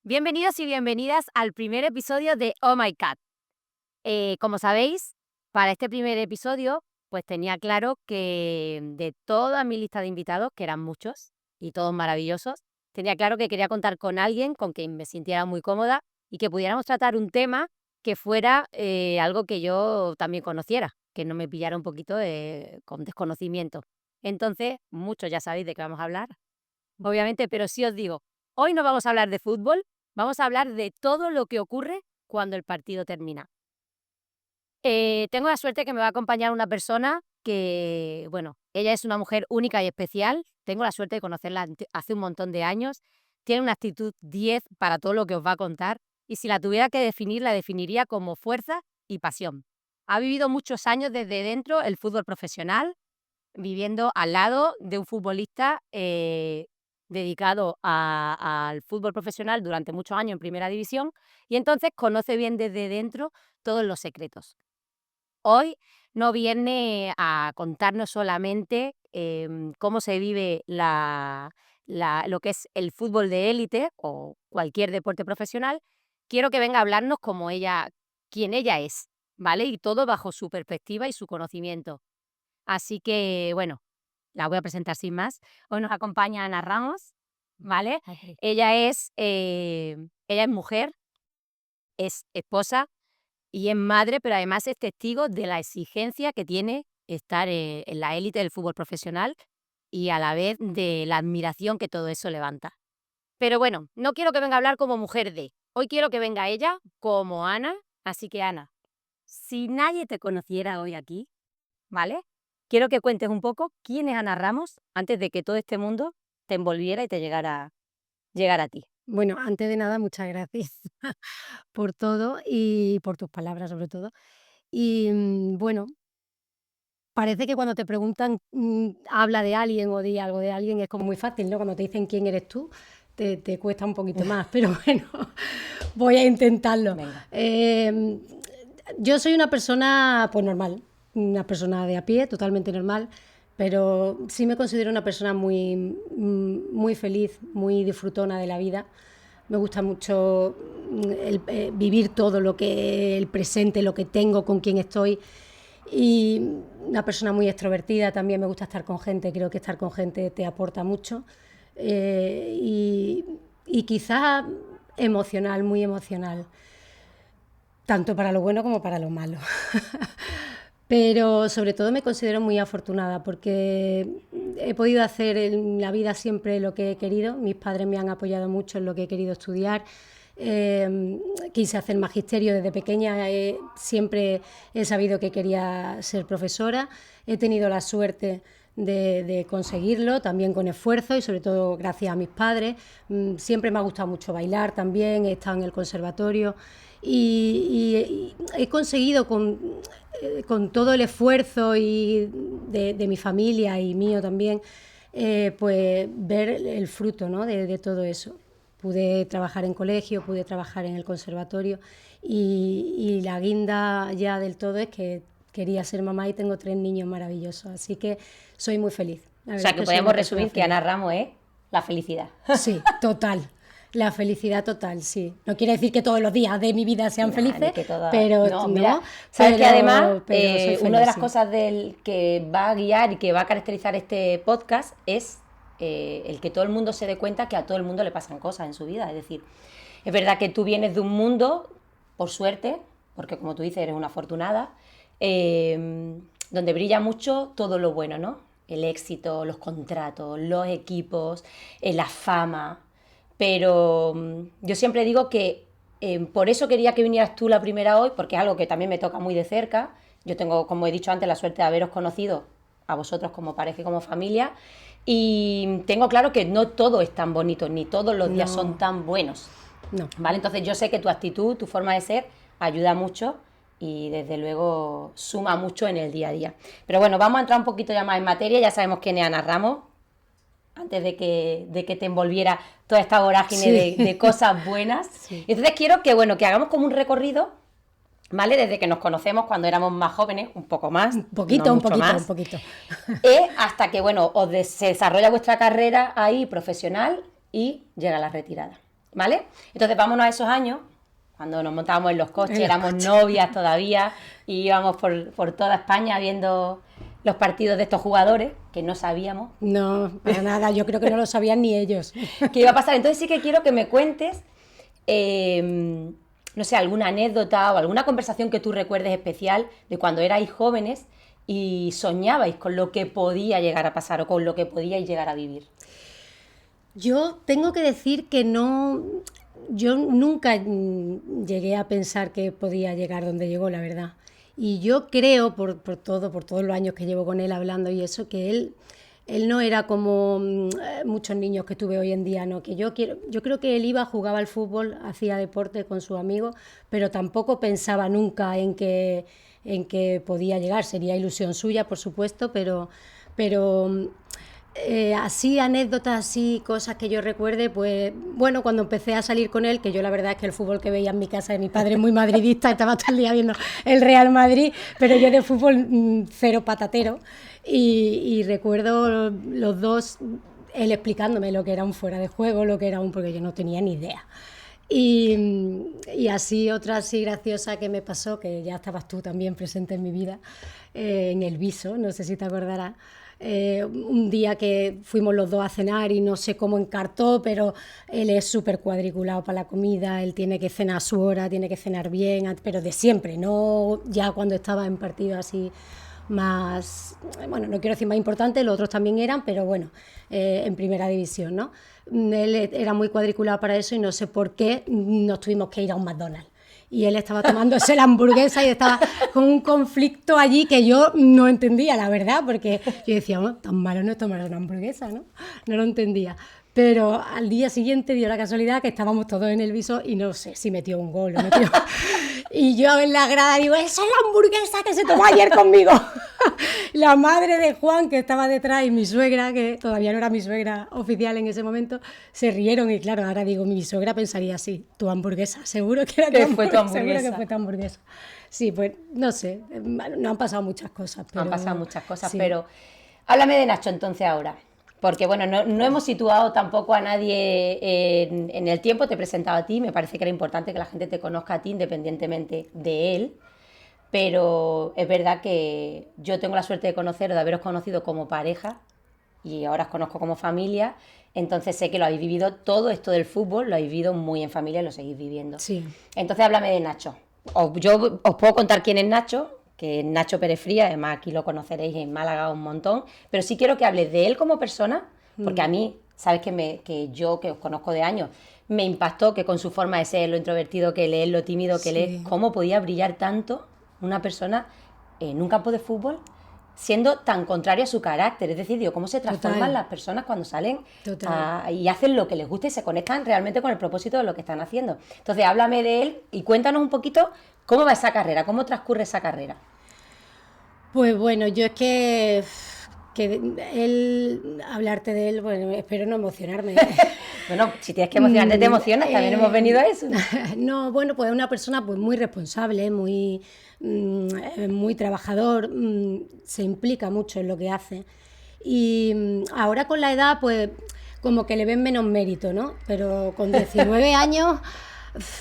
Bienvenidos y bienvenidas al primer episodio de Oh My Cat. Como sabéis, para este primer episodio, pues tenía claro que de toda mi lista de invitados, que eran muchos y todos maravillosos, tenía claro que quería contar con alguien con quien me sintiera muy cómoda y que pudiéramos tratar un tema que fuera algo que yo también conociera, que no me pillara un poquito con desconocimiento. Entonces, muchos ya sabéis de qué vamos a hablar, obviamente, pero sí os digo, hoy no vamos a hablar de fútbol, vamos a hablar de todo lo que ocurre cuando el partido termina. Tengo la suerte que me va a acompañar una persona que, bueno, ella es una mujer única y especial, tengo la suerte de conocerla hace un montón de años, tiene una actitud 10 para todo lo que os va a contar, y si la tuviera que definir, la definiría como fuerza y pasión. Ha vivido muchos años desde dentro el fútbol profesional, viviendo al lado de un futbolista dedicado al fútbol profesional durante muchos años en primera división, y entonces conoce bien desde dentro todos los secretos. Hoy no viene a contarnos solamente cómo se vive lo que es el fútbol de élite o cualquier deporte profesional. Quiero que venga a hablarnos como ella, quién ella es, ¿vale? Y todo bajo su perspectiva y su conocimiento. Así que, bueno, la voy a presentar sin más. Hoy nos acompaña Ana Ramos, ¿vale? Okey. Ella es mujer, es esposa y es madre, pero además es testigo de la exigencia que tiene estar en la élite del fútbol profesional y a la vez de la admiración que todo eso levanta. Pero bueno, no quiero que venga a hablar como mujer de, hoy quiero que venga ella como Ana. Así que Ana, si nadie te conociera hoy aquí, ¿vale? Quiero que cuentes un poco quién es Ana Ramos antes de que todo este mundo te envolviera y te llegara a ti. Bueno, antes de nada, muchas gracias por todo y por tus palabras, sobre todo. Y, bueno, parece que cuando te preguntan, habla de alguien o di algo de alguien, es como muy fácil, ¿no? Cuando te dicen quién eres tú, te cuesta un poquito más, pero bueno, voy a intentarlo. Venga. Yo soy una persona, pues, normal, una persona de a pie, totalmente normal, pero sí me considero una persona muy feliz, muy disfrutona de la vida. Me gusta mucho vivir todo lo que el presente, lo que tengo, con quién estoy. Y una persona muy extrovertida, también me gusta estar con gente, creo que estar con gente te aporta mucho. Eh, y, y quizás emocional, muy emocional, tanto para lo bueno como para lo malo. Pero sobre todo me considero muy afortunada porque he podido hacer en la vida siempre lo que he querido. Mis padres me han apoyado mucho en lo que he querido estudiar. Quise hacer magisterio desde pequeña, siempre he sabido que quería ser profesora. He tenido la suerte de conseguirlo, también con esfuerzo y sobre todo gracias a mis padres. Siempre me ha gustado mucho bailar también, he estado en el conservatorio y he conseguido con todo el esfuerzo y de mi familia y mío también, pues ver el fruto, ¿no? de todo eso. Pude trabajar en colegio, pude trabajar en el conservatorio y la guinda ya del todo es que quería ser mamá y tengo 3 niños maravillosos, así que soy muy feliz. La O verdad sea, es que que soy podemos una persona resumir que feliz. Ana Ramos es la felicidad. Sí, total. La felicidad total, sí. No quiere decir que todos los días de mi vida sean Nah, ni felices, que toda... pero No, mira, no, sabes que además pero soy una de feliz, las sí. cosas que va a guiar y que va a caracterizar este podcast es el que todo el mundo se dé cuenta que a todo el mundo le pasan cosas en su vida. Es decir, es verdad que tú vienes de un mundo, por suerte, porque como tú dices, eres una afortunada, donde brilla mucho todo lo bueno, ¿no? El éxito, los contratos, los equipos, la fama. Pero yo siempre digo que por eso quería que vinieras tú la primera hoy, porque es algo que también me toca muy de cerca. Yo tengo, como he dicho antes, la suerte de haberos conocido a vosotros como pareja y como familia. Y tengo claro que no todo es tan bonito, ni todos los días son No, tan buenos. no. ¿Vale? Entonces yo sé que tu actitud, tu forma de ser, ayuda mucho y desde luego suma mucho en el día a día. Pero bueno, vamos a entrar un poquito ya más en materia. Ya sabemos quién es Ana Ramos, antes de que te envolviera toda esta vorágine Sí, de cosas buenas. sí. Entonces quiero que, bueno, que hagamos como un recorrido, ¿vale? Desde que nos conocemos cuando éramos más jóvenes, un poco más, Un no poquito, un mucho poquito, un más, poquito. hasta que, bueno, se desarrolla vuestra carrera ahí profesional y llega la retirada. ¿vale? Entonces vámonos a esos años, cuando nos montábamos en los coches, éramos novias todavía, y íbamos por toda España viendo los partidos de estos jugadores, que no sabíamos. No, para nada, yo creo que no lo sabían ni ellos. ¿Qué iba a pasar? Entonces sí que quiero que me cuentes, no sé, alguna anécdota o alguna conversación que tú recuerdes especial de cuando erais jóvenes y soñabais con lo que podía llegar a pasar o con lo que podíais llegar a vivir. Yo tengo que decir que no, yo nunca llegué a pensar que podía llegar donde llegó, la verdad. Y yo creo, por todos los años que llevo con él hablando y eso, que él no era como muchos niños que tuve hoy en día, ¿no? Yo creo que él jugaba al fútbol, hacía deporte con sus amigos, pero tampoco pensaba nunca en que podía llegar. Sería ilusión suya, por supuesto, pero así anécdotas, así cosas que yo recuerde, pues bueno, cuando empecé a salir con él, que yo la verdad es que el fútbol que veía en mi casa de mi padre es muy madridista, estaba todo el día viendo el Real Madrid, pero yo de fútbol cero patatero, y recuerdo los dos, él explicándome lo que era un fuera de juego, lo que era porque yo no tenía ni idea. Y así otra así graciosa que me pasó, que ya estabas tú también presente en mi vida, en el Viso, no sé si te acordarás. Un día que fuimos los dos a cenar y no sé cómo encartó, pero él es súper cuadriculado para la comida, él tiene que cenar a su hora, tiene que cenar bien, pero de siempre, no ya cuando estaba en partidos así más, bueno, no quiero decir más importantes, los otros también eran, pero bueno, en primera división, ¿no? Él era muy cuadriculado para eso y no sé por qué nos tuvimos que ir a un McDonald's. Y él estaba tomándose la hamburguesa y estaba con un conflicto allí que yo no entendía, la verdad, porque yo decía, oh, tan malo no es tomar una hamburguesa, ¿no? No lo entendía. Pero al día siguiente dio la casualidad que estábamos todos en el Viso y no sé si metió un gol o metió... Y yo en la grada digo, esa es la hamburguesa que se tomó ayer conmigo. La madre de Juan, que estaba detrás, y mi suegra, que todavía no era mi suegra oficial en ese momento, se rieron. Y claro, ahora digo, mi suegra pensaría así, tu hamburguesa, seguro que era tu hamburguesa. Seguro que fue tu hamburguesa. Sí, pues no sé, no han pasado muchas cosas. Pero, han pasado muchas cosas, sí. Pero háblame de Nacho entonces ahora. Porque bueno, no hemos situado tampoco a nadie en el tiempo, te he presentado a ti, me parece que era importante que la gente te conozca a ti independientemente de él, pero es verdad que yo tengo la suerte de conoceros, de haberos conocido como pareja y ahora os conozco como familia, entonces sé que lo habéis vivido todo esto del fútbol, lo habéis vivido muy en familia y lo seguís viviendo. Sí. Entonces háblame de Nacho. Yo os puedo contar quién es Nacho, que es Nacho Pérez Frías, además aquí lo conoceréis en Málaga un montón, pero sí quiero que hables de él como persona, porque a mí, sabes que yo, que os conozco de años, me impactó que con su forma de ser, lo introvertido que él es, lo tímido que él es, cómo podía brillar tanto una persona en un campo de fútbol siendo tan contrario a su carácter, es decir, digo, cómo se transforman las personas cuando salen y hacen lo que les gusta y se conectan realmente con el propósito de lo que están haciendo. Entonces, háblame de él y cuéntanos un poquito cómo va esa carrera, cómo transcurre esa carrera. Pues bueno, yo es que él, hablarte de él, bueno, espero no emocionarme. Bueno, si tienes que emocionarte, te emocionas, también hemos venido a eso. No, bueno, pues es una persona pues muy responsable, muy trabajador, se implica mucho en lo que hace. Y ahora con la edad, pues como que le ven menos mérito, ¿no? Pero con 19 años...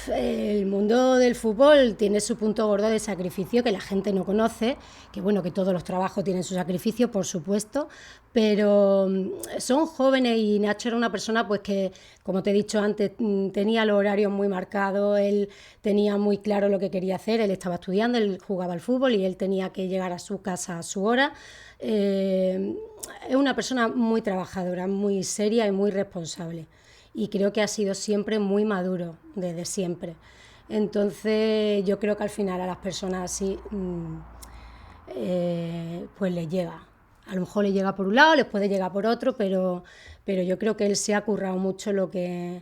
El mundo del fútbol tiene su punto gordo de sacrificio que la gente no conoce, que bueno, que todos los trabajos tienen su sacrificio, por supuesto, pero son jóvenes y Nacho era una persona pues que, como te he dicho antes, tenía los horarios muy marcados, él tenía muy claro lo que quería hacer, él estaba estudiando, él jugaba al fútbol y él tenía que llegar a su casa a su hora. Es una persona muy trabajadora, muy seria y muy responsable. Y creo que ha sido siempre muy maduro, desde siempre. Entonces yo creo que al final a las personas así pues les llega. A lo mejor les llega por un lado, les puede llegar por otro, pero yo creo que él se ha currado mucho lo que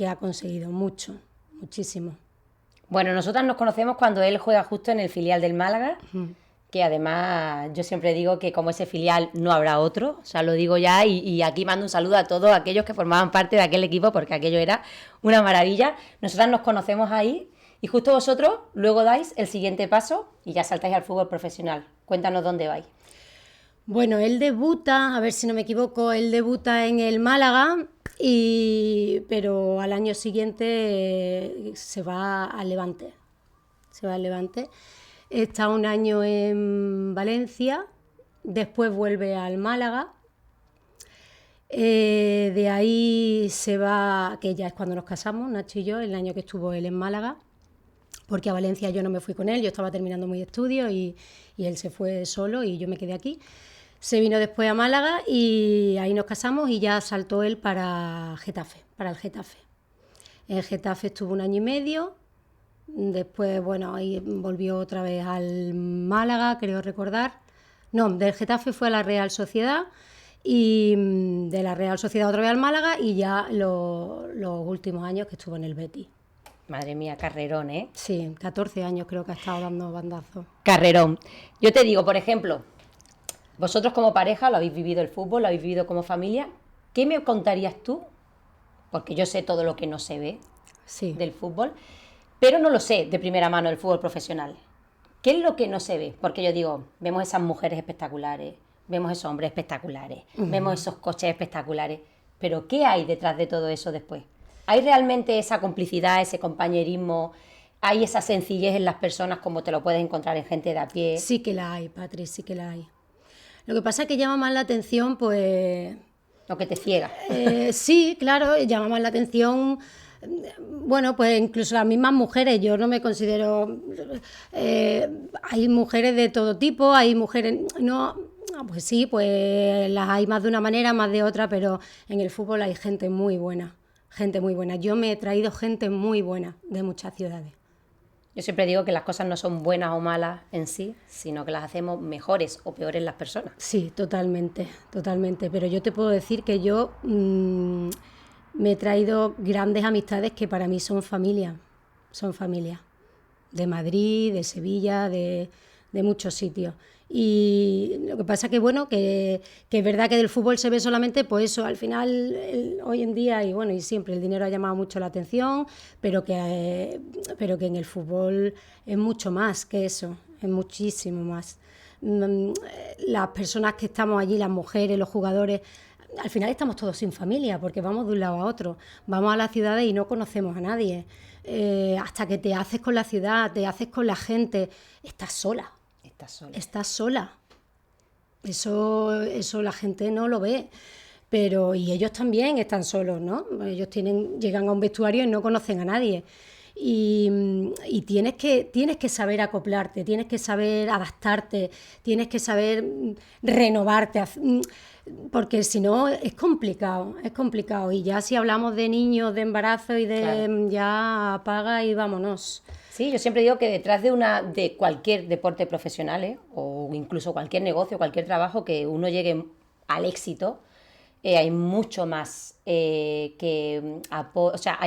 ha conseguido, muchísimo. Bueno, nosotras nos conocemos cuando él juega justo en el filial del Málaga, que además yo siempre digo que como ese filial no habrá otro, o sea, lo digo ya y aquí mando un saludo a todos aquellos que formaban parte de aquel equipo porque aquello era una maravilla. Nosotras nos conocemos ahí y justo vosotros luego dais el siguiente paso y ya saltáis al fútbol profesional. Cuéntanos dónde vais. Bueno, él debuta, a ver si no me equivoco, él debuta en el Málaga, pero al año siguiente se va al Levante. Se va al Levante. Está un año en Valencia, después vuelve al Málaga. De ahí se va, que ya es cuando nos casamos, Nacho y yo, el año que estuvo él en Málaga, porque a Valencia yo no me fui con él, yo estaba terminando mis estudios y él se fue solo y yo me quedé aquí. Se vino después a Málaga y ahí nos casamos y ya saltó él para Getafe, para el Getafe. En Getafe estuvo un año y medio, después, bueno, ahí volvió otra vez al Málaga, creo recordar. No, del Getafe fue a la Real Sociedad y de la Real Sociedad otra vez al Málaga y ya los últimos años que estuvo en el Betis. Madre mía, carrerón, ¿eh? Sí, 14 años creo que ha estado dando bandazos. Carrerón. Yo te digo, por ejemplo, vosotros como pareja lo habéis vivido el fútbol, lo habéis vivido como familia. ¿Qué me contarías tú? Porque yo sé todo lo que no se ve Sí. del fútbol, pero no lo sé de primera mano del fútbol profesional. ¿Qué es lo que no se ve? Porque yo digo, vemos esas mujeres espectaculares, vemos esos hombres espectaculares, vemos esos coches espectaculares, pero ¿qué hay detrás de todo eso después? ¿Hay realmente esa complicidad, ese compañerismo? ¿Hay esa sencillez en las personas como te lo puedes encontrar en gente de a pie? Sí que la hay, Patri, sí que la hay. Lo que pasa es que llama más la atención, pues... Lo que te ciega. Sí, claro, llama más la atención. Bueno, pues incluso las mismas mujeres, yo no me considero... hay mujeres de todo tipo, hay mujeres... No, pues sí, pues las hay más de una manera, más de otra, pero en el fútbol hay gente muy buena, gente muy buena. Yo me he traído gente muy buena de muchas ciudades. Yo siempre digo que las cosas no son buenas o malas en sí, sino que las hacemos mejores o peores las personas. Sí, totalmente, totalmente. Pero yo te puedo decir que yo me he traído grandes amistades que para mí son familia. Son familia. De Madrid, de Sevilla, de muchos sitios. Y lo que pasa que, bueno, que es verdad que del fútbol se ve solamente, pues eso, al final, hoy en día, y bueno, y siempre el dinero ha llamado mucho la atención, pero que en el fútbol es mucho más que eso, es muchísimo más. Las personas que estamos allí, las mujeres, los jugadores, al final estamos todos sin familia, porque vamos de un lado a otro, vamos a las ciudades y no conocemos a nadie. Hasta que te haces con la ciudad, te haces con la gente, estás sola. Estás sola. Eso la gente no lo ve. Pero, y ellos también están solos, ¿no? Ellos llegan a un vestuario y no conocen a nadie. Y tienes que saber acoplarte, tienes que saber adaptarte, tienes que saber renovarte, porque si no es complicado. Y ya si hablamos de niños, de embarazo y de Claro. ya apaga y vámonos. Sí, yo siempre digo que detrás de cualquier deporte profesional, o incluso cualquier negocio, cualquier trabajo, que uno llegue al éxito, hay mucho más hay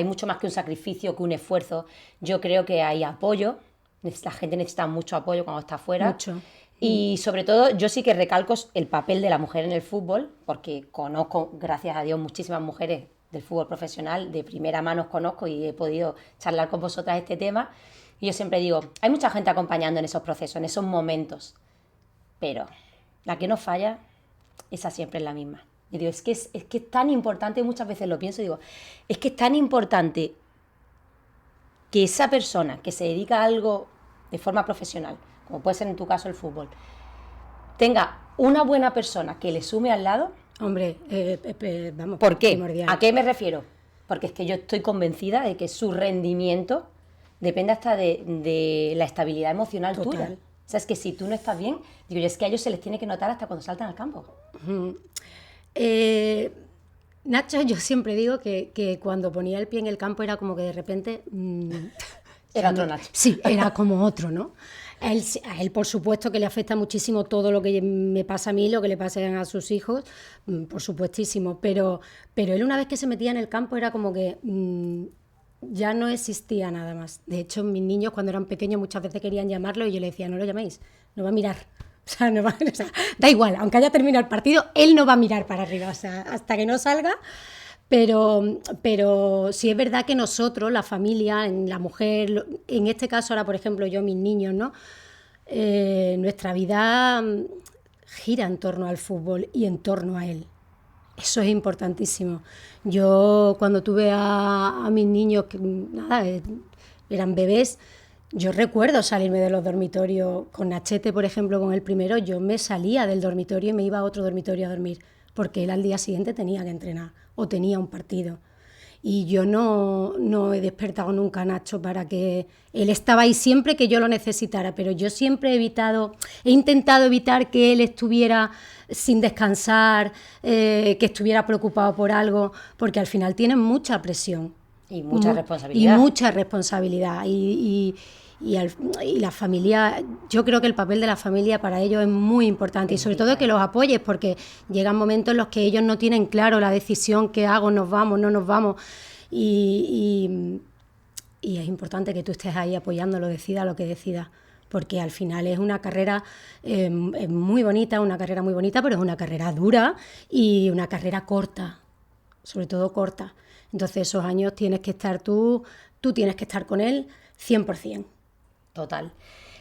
mucho más que un sacrificio, que un esfuerzo. Yo creo que hay apoyo, la gente necesita mucho apoyo cuando está afuera. Mucho. Y sobre todo, yo sí que recalco el papel de la mujer en el fútbol, porque conozco, gracias a Dios, muchísimas mujeres del fútbol profesional, de primera mano os conozco y he podido charlar con vosotras este tema. Y yo siempre digo, hay mucha gente acompañando en esos procesos, en esos momentos, pero la que no falla, esa siempre es la misma. Y digo, es que es tan importante, muchas veces lo pienso y digo, es que es tan importante que esa persona que se dedica a algo de forma profesional, como puede ser en tu caso el fútbol, tenga una buena persona que le sume al lado. Hombre, vamos, ¿Por qué? primordial. ¿A qué me refiero? Porque es que yo estoy convencida de que su rendimiento depende hasta de la estabilidad emocional Total. tuya. O sea, es que si tú no estás bien, digo, yo es que a ellos se les tiene que notar hasta cuando saltan al campo. Nacho, yo siempre digo que cuando ponía el pie en el campo era como que de repente... Era otro Nacho. Sí, era como otro, ¿no? A él, por supuesto, que le afecta muchísimo todo lo que me pasa a mí, lo que le pasa a sus hijos, por supuestísimo. Pero él, una vez que se metía en el campo, era como que ya no existía nada más. De hecho, mis niños, cuando eran pequeños, muchas veces querían llamarlo y yo le decía, no lo llaméis, no va a mirar. O sea, da igual, aunque haya terminado el partido, él no va a mirar para arriba, o sea, hasta que no salga. Pero sí es verdad que nosotros, la familia, la mujer, en este caso ahora, por ejemplo, yo, mis niños, ¿no? Nuestra vida gira en torno al fútbol y en torno a él. Eso es importantísimo. Yo cuando tuve a mis niños, que nada, eran bebés, yo recuerdo salirme de los dormitorios con Nachete, por ejemplo, con el primero, yo me salía del dormitorio y me iba a otro dormitorio a dormir, porque él al día siguiente tenía que entrenar o tenía un partido. Y yo no he despertado nunca a Nacho para que... Él estaba ahí siempre que yo lo necesitara, pero yo siempre he intentado evitar que él estuviera sin descansar, que estuviera preocupado por algo, porque al final tienen mucha presión. Y mucha responsabilidad. Y mucha responsabilidad. Y la familia, yo creo que el papel de la familia para ellos es muy importante, y sobre todo que los apoyes, porque llegan momentos en los que ellos no tienen claro la decisión que hago, nos vamos, no nos vamos, y es importante que tú estés ahí apoyándolo, decida lo que decida, porque al final es una carrera muy bonita, pero es una carrera dura y una carrera corta, sobre todo corta. Entonces esos años tienes que estar tú tienes que estar con él 100%. Total.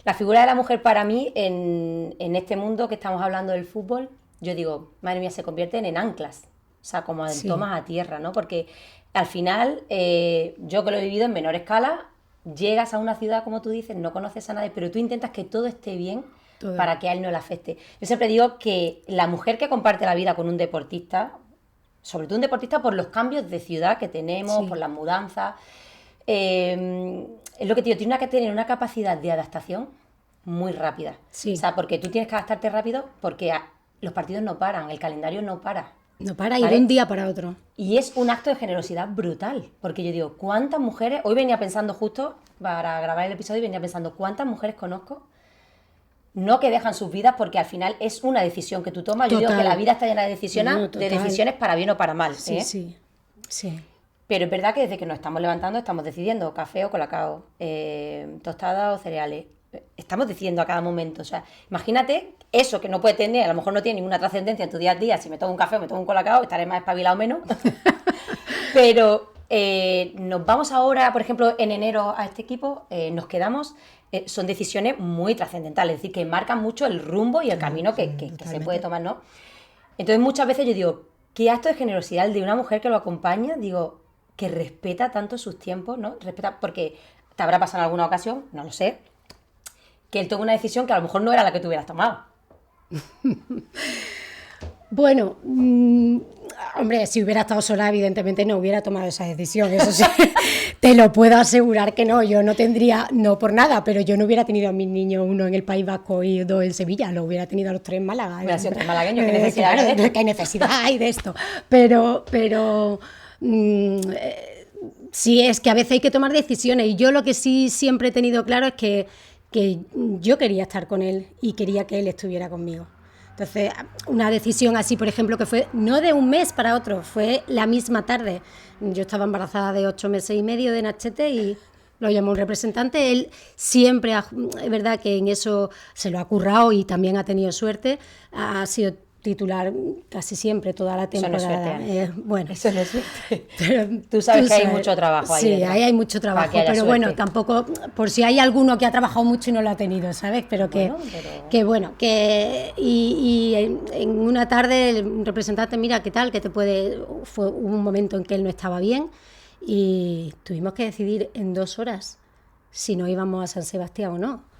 La figura de la mujer para mí, en este mundo que estamos hablando del fútbol, yo digo, madre mía, se convierten en anclas, o sea, como en tomas a tierra, ¿no? Porque al final, yo que lo he vivido en menor escala, llegas a una ciudad, como tú dices, no conoces a nadie, pero tú intentas que todo esté bien para que a él no le afecte. Yo siempre digo que la mujer que comparte la vida con un deportista, sobre todo un deportista por los cambios de ciudad que tenemos, por las mudanzas, es lo que te digo, tiene que tener una capacidad de adaptación muy rápida. Sí. O sea, porque tú tienes que adaptarte rápido porque los partidos no paran, el calendario no para. No para, ¿vale? Y de un día para otro. Y es un acto de generosidad brutal, porque yo digo, ¿cuántas mujeres? Hoy venía pensando justo, para grabar el episodio, venía pensando, ¿cuántas mujeres conozco? No que dejan sus vidas, porque al final es una decisión que tú tomas. Total. Yo digo que la vida está llena de decisiones para bien o para mal. Sí. Pero es verdad que desde que nos estamos levantando estamos decidiendo café o colacao, tostada o cereales. Estamos decidiendo a cada momento. O sea, imagínate eso que no puede tener, a lo mejor no tiene ninguna trascendencia en tu día a día. Si me tomo un café o me tomo un colacao, estaré más espabilado o menos. Pero nos vamos ahora, por ejemplo, en enero a este equipo, nos quedamos... son decisiones muy trascendentales, es decir, que marcan mucho el rumbo y el camino que se puede tomar, ¿no? Entonces muchas veces yo digo, ¿qué acto de generosidad el de una mujer que lo acompaña? Digo, que respeta tanto sus tiempos, ¿no? Respeta, porque te habrá pasado en alguna ocasión, no lo sé, que él tomó una decisión que a lo mejor no era la que tú hubieras tomado. Bueno, hombre, si hubiera estado sola, evidentemente no hubiera tomado esa decisión, eso sí, te lo puedo asegurar que no, yo no tendría, no por nada, pero yo no hubiera tenido a mis niños, uno en el País Vasco y dos en Sevilla, lo hubiera tenido a los tres en Málaga. Hubiera sido tres malagueños, ¿qué necesidad hay de esto? ¿Qué necesidad hay de esto? Pero sí, es que a veces hay que tomar decisiones, y yo lo que sí siempre he tenido claro es que yo quería estar con él y quería que él estuviera conmigo. Entonces, una decisión así, por ejemplo, que fue no de un mes para otro, fue la misma tarde. Yo estaba embarazada de 8 meses y medio de Nachete y lo llamó un representante. Él siempre, es verdad que en eso se lo ha currado y también ha tenido suerte, ha sido titular casi siempre, toda la temporada. Eso no es suerte. Bueno, eso no es suerte. Pero tú sabes que hay mucho trabajo ahí. Sí, dentro. Ahí hay mucho trabajo, pero suerte. Bueno, tampoco, por si hay alguno que ha trabajado mucho y no lo ha tenido, ¿sabes? Pero y en una tarde el representante, mira, ¿qué tal? Hubo un momento en que él no estaba bien y tuvimos que decidir en 2 horas si nos íbamos a San Sebastián o no.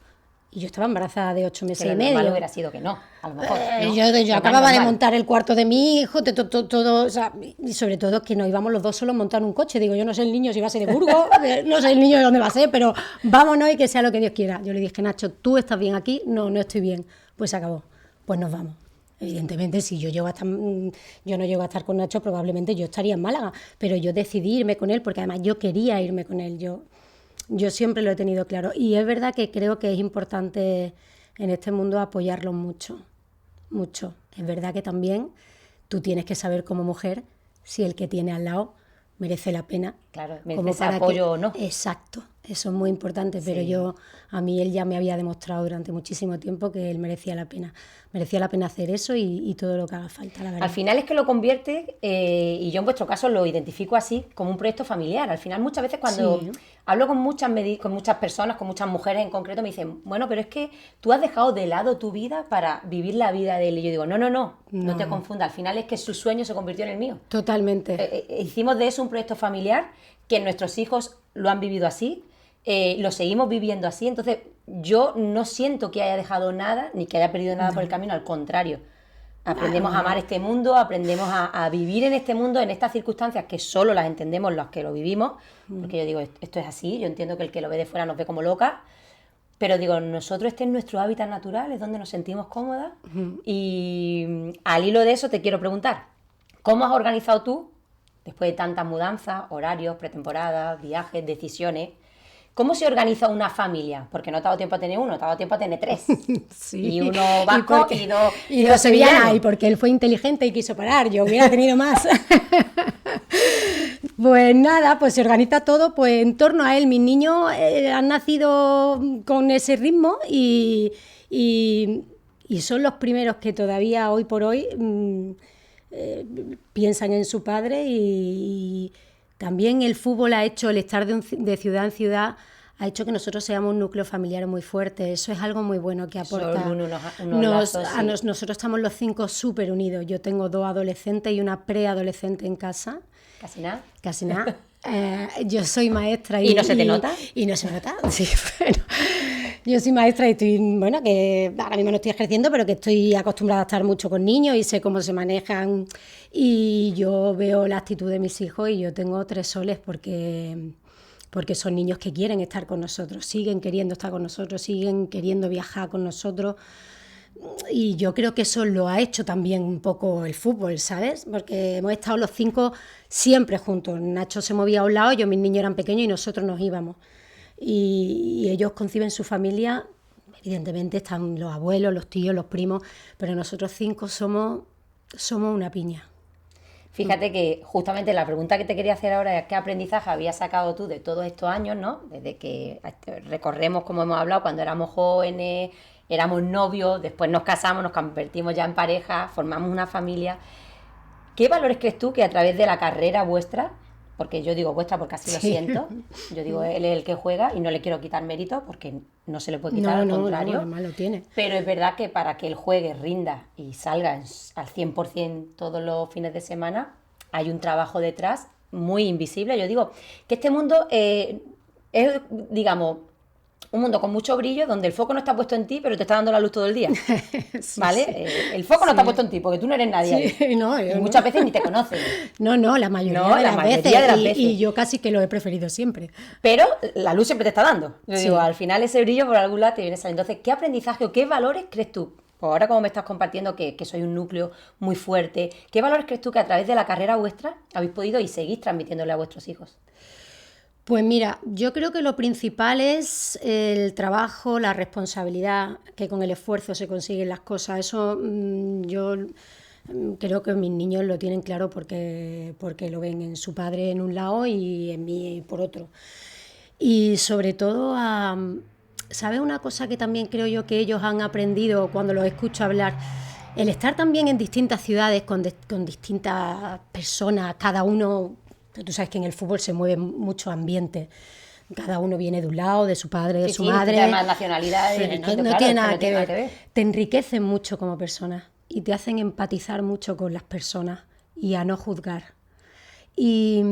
Y yo estaba embarazada de 8 meses y medio. Pero hubiera sido que no, a lo mejor. ¿no? Yo acababa de montar el cuarto de mi hijo, todo, o sea, y sobre todo que nos íbamos los dos solos a montar un coche. Digo, yo no sé el niño si va a ser de Burgos, no sé el niño de dónde va a ser, pero vámonos y que sea lo que Dios quiera. Yo le dije, Nacho, ¿tú estás bien aquí? No estoy bien. Pues se acabó. Pues nos vamos. Evidentemente, si yo no llego a estar con Nacho, probablemente yo estaría en Málaga, pero yo decidí irme con él porque además yo quería irme con él. Yo siempre lo he tenido claro, y es verdad que creo que es importante en este mundo apoyarlos mucho. Es verdad que también tú tienes que saber como mujer si el que tiene al lado merece la pena. Claro, merece ese apoyo o no. Exacto, eso es muy importante, sí. Pero a mí él ya me había demostrado durante muchísimo tiempo que él merecía la pena hacer eso y todo lo que haga falta, la verdad. Al final es que lo convierte, y yo en vuestro caso lo identifico así, como un proyecto familiar. Al final muchas veces cuando hablo con con muchas personas, con muchas mujeres en concreto, me dicen, bueno, pero es que tú has dejado de lado tu vida para vivir la vida de él. Y yo digo, no te confundas, al final es que su sueño se convirtió en el mío. Totalmente. Hicimos de eso un proyecto familiar, que nuestros hijos lo han vivido así, lo seguimos viviendo así, entonces yo no siento que haya dejado nada, ni que haya perdido nada por el camino, al contrario. Aprendemos a amar este mundo, aprendemos a vivir en este mundo, en estas circunstancias que solo las entendemos los que lo vivimos, porque yo digo, esto es así, yo entiendo que el que lo ve de fuera nos ve como locas, pero digo, nosotros este es nuestro hábitat natural, es donde nos sentimos cómodas, y al hilo de eso te quiero preguntar, ¿cómo has organizado tú, después de tantas mudanzas, horarios, pretemporadas, viajes, decisiones, cómo se organiza una familia? Porque no te ha dado tiempo a tener uno, te ha dado tiempo a tener 3. Sí. Y uno vasco y dos sevillanas, y porque él fue inteligente y quiso parar, yo hubiera tenido más. Pues nada, pues se organiza todo pues en torno a él. Mis niños han nacido con ese ritmo y son los primeros que todavía hoy por hoy piensan en su padre, y también el fútbol ha hecho, el estar de ciudad en ciudad, ha hecho que nosotros seamos un núcleo familiar muy fuerte. Eso es algo muy bueno que aporta. Nosotros estamos los 5 súper unidos. Yo tengo 2 adolescentes y una preadolescente en casa. Casi nada. Casi nada. Yo soy maestra. ¿Y no se te nota? Y no se me nota, sí, bueno. Yo soy maestra y estoy, bueno, que ahora mismo no estoy ejerciendo, pero que estoy acostumbrada a estar mucho con niños y sé cómo se manejan. Y yo veo la actitud de mis hijos y yo tengo 3 soles porque son niños que quieren estar con nosotros, siguen queriendo estar con nosotros, siguen queriendo viajar con nosotros. Y yo creo que eso lo ha hecho también un poco el fútbol, ¿sabes? Porque hemos estado los 5 siempre juntos. Nacho se movía a un lado, mis niños eran pequeños y nosotros nos íbamos. Y ellos conciben su familia, evidentemente están los abuelos, los tíos, los primos, pero nosotros 5 somos una piña. Fíjate que justamente la pregunta que te quería hacer ahora es qué aprendizaje habías sacado tú de todos estos años, ¿no? Desde que recorremos, como hemos hablado, cuando éramos jóvenes, éramos novios, después nos casamos, nos convertimos ya en pareja, formamos una familia. ¿Qué valores crees tú que a través de la carrera vuestra, porque yo digo vuestra porque así lo siento, yo digo él es el que juega y no le quiero quitar mérito porque no se le puede quitar, al contrario, además lo tiene. Pero es verdad que para que él juegue, rinda y salga al 100% todos los fines de semana, hay un trabajo detrás muy invisible. Yo digo que este mundo es, digamos, un mundo con mucho brillo, donde el foco no está puesto en ti, pero te está dando la luz todo el día, ¿vale? Sí. El foco no está puesto en ti, porque tú no eres nadie. Sí, no, y muchas veces ni te conocen. No, la mayoría de las veces. Y yo casi que lo he preferido siempre. Pero la luz siempre te está dando. Yo digo, al final ese brillo por algún lado te viene saliendo. Entonces, ¿qué aprendizaje o qué valores crees tú? Pues ahora como me estás compartiendo que soy un núcleo muy fuerte, ¿qué valores crees tú que a través de la carrera vuestra habéis podido y seguís transmitiéndole a vuestros hijos? Pues mira, yo creo que lo principal es el trabajo, la responsabilidad, que con el esfuerzo se consiguen las cosas. Eso yo creo que mis niños lo tienen claro porque lo ven en su padre en un lado y en mí por otro. Y sobre todo, ¿sabes una cosa que también creo yo que ellos han aprendido cuando los escucho hablar? El estar también en distintas ciudades con distintas personas, cada uno... Tú sabes que en el fútbol se mueve mucho ambiente. Cada uno viene de un lado, de su padre, de su madre. Además, nacionalidades. No tiene nada que ver. Te enriquecen mucho como persona y te hacen empatizar mucho con las personas y a no juzgar. Y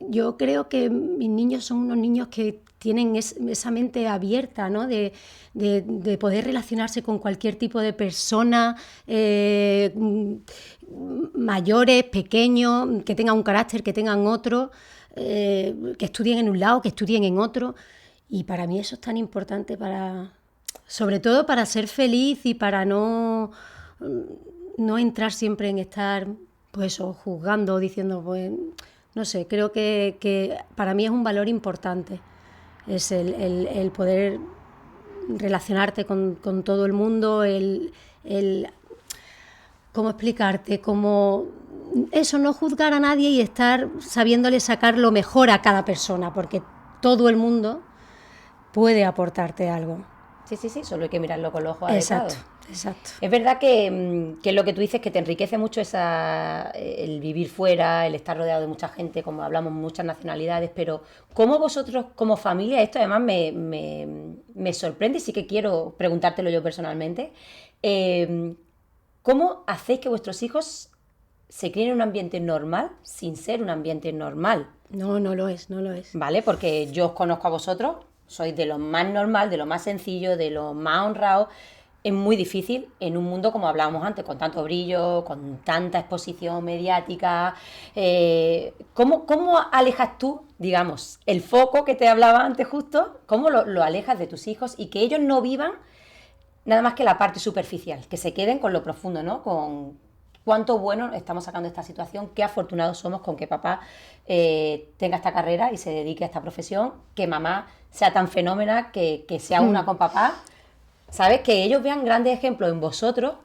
yo creo que mis niños son unos niños que tienen esa mente abierta, ¿no? De poder relacionarse con cualquier tipo de persona, mayores, pequeños, que tengan un carácter, que tengan otro, que estudien en un lado, que estudien en otro. Y para mí eso es tan importante, sobre todo para ser feliz y para no entrar siempre en estar pues eso, juzgando, diciendo, pues no sé, creo que para mí es un valor importante. Es el poder relacionarte con todo el mundo, ¿cómo explicarte? Como eso, no juzgar a nadie y estar sabiéndole sacar lo mejor a cada persona, porque todo el mundo puede aportarte algo. Sí, solo hay que mirarlo con los ojos adecuados. Exacto. Es verdad que lo que tú dices, que te enriquece mucho el vivir fuera, el estar rodeado de mucha gente, como hablamos, muchas nacionalidades, pero ¿cómo vosotros como familia, esto además me sorprende y sí que quiero preguntártelo yo personalmente, ¿cómo hacéis que vuestros hijos se críen en un ambiente normal sin ser un ambiente normal? No lo es. ¿Vale? Porque yo os conozco a vosotros, sois de lo más normal, de lo más sencillo, de lo más honrado. Es muy difícil en un mundo, como hablábamos antes, con tanto brillo, con tanta exposición mediática. ¿Cómo alejas tú, digamos, el foco que te hablaba antes justo? ¿Cómo lo alejas de tus hijos y que ellos no vivan nada más que la parte superficial, que se queden con lo profundo, ¿no? Con cuánto bueno estamos sacando esta situación, qué afortunados somos con que papá tenga esta carrera y se dedique a esta profesión, que mamá sea tan fenómena, que sea una con papá, ¿sabes? Que ellos vean grandes ejemplos en vosotros,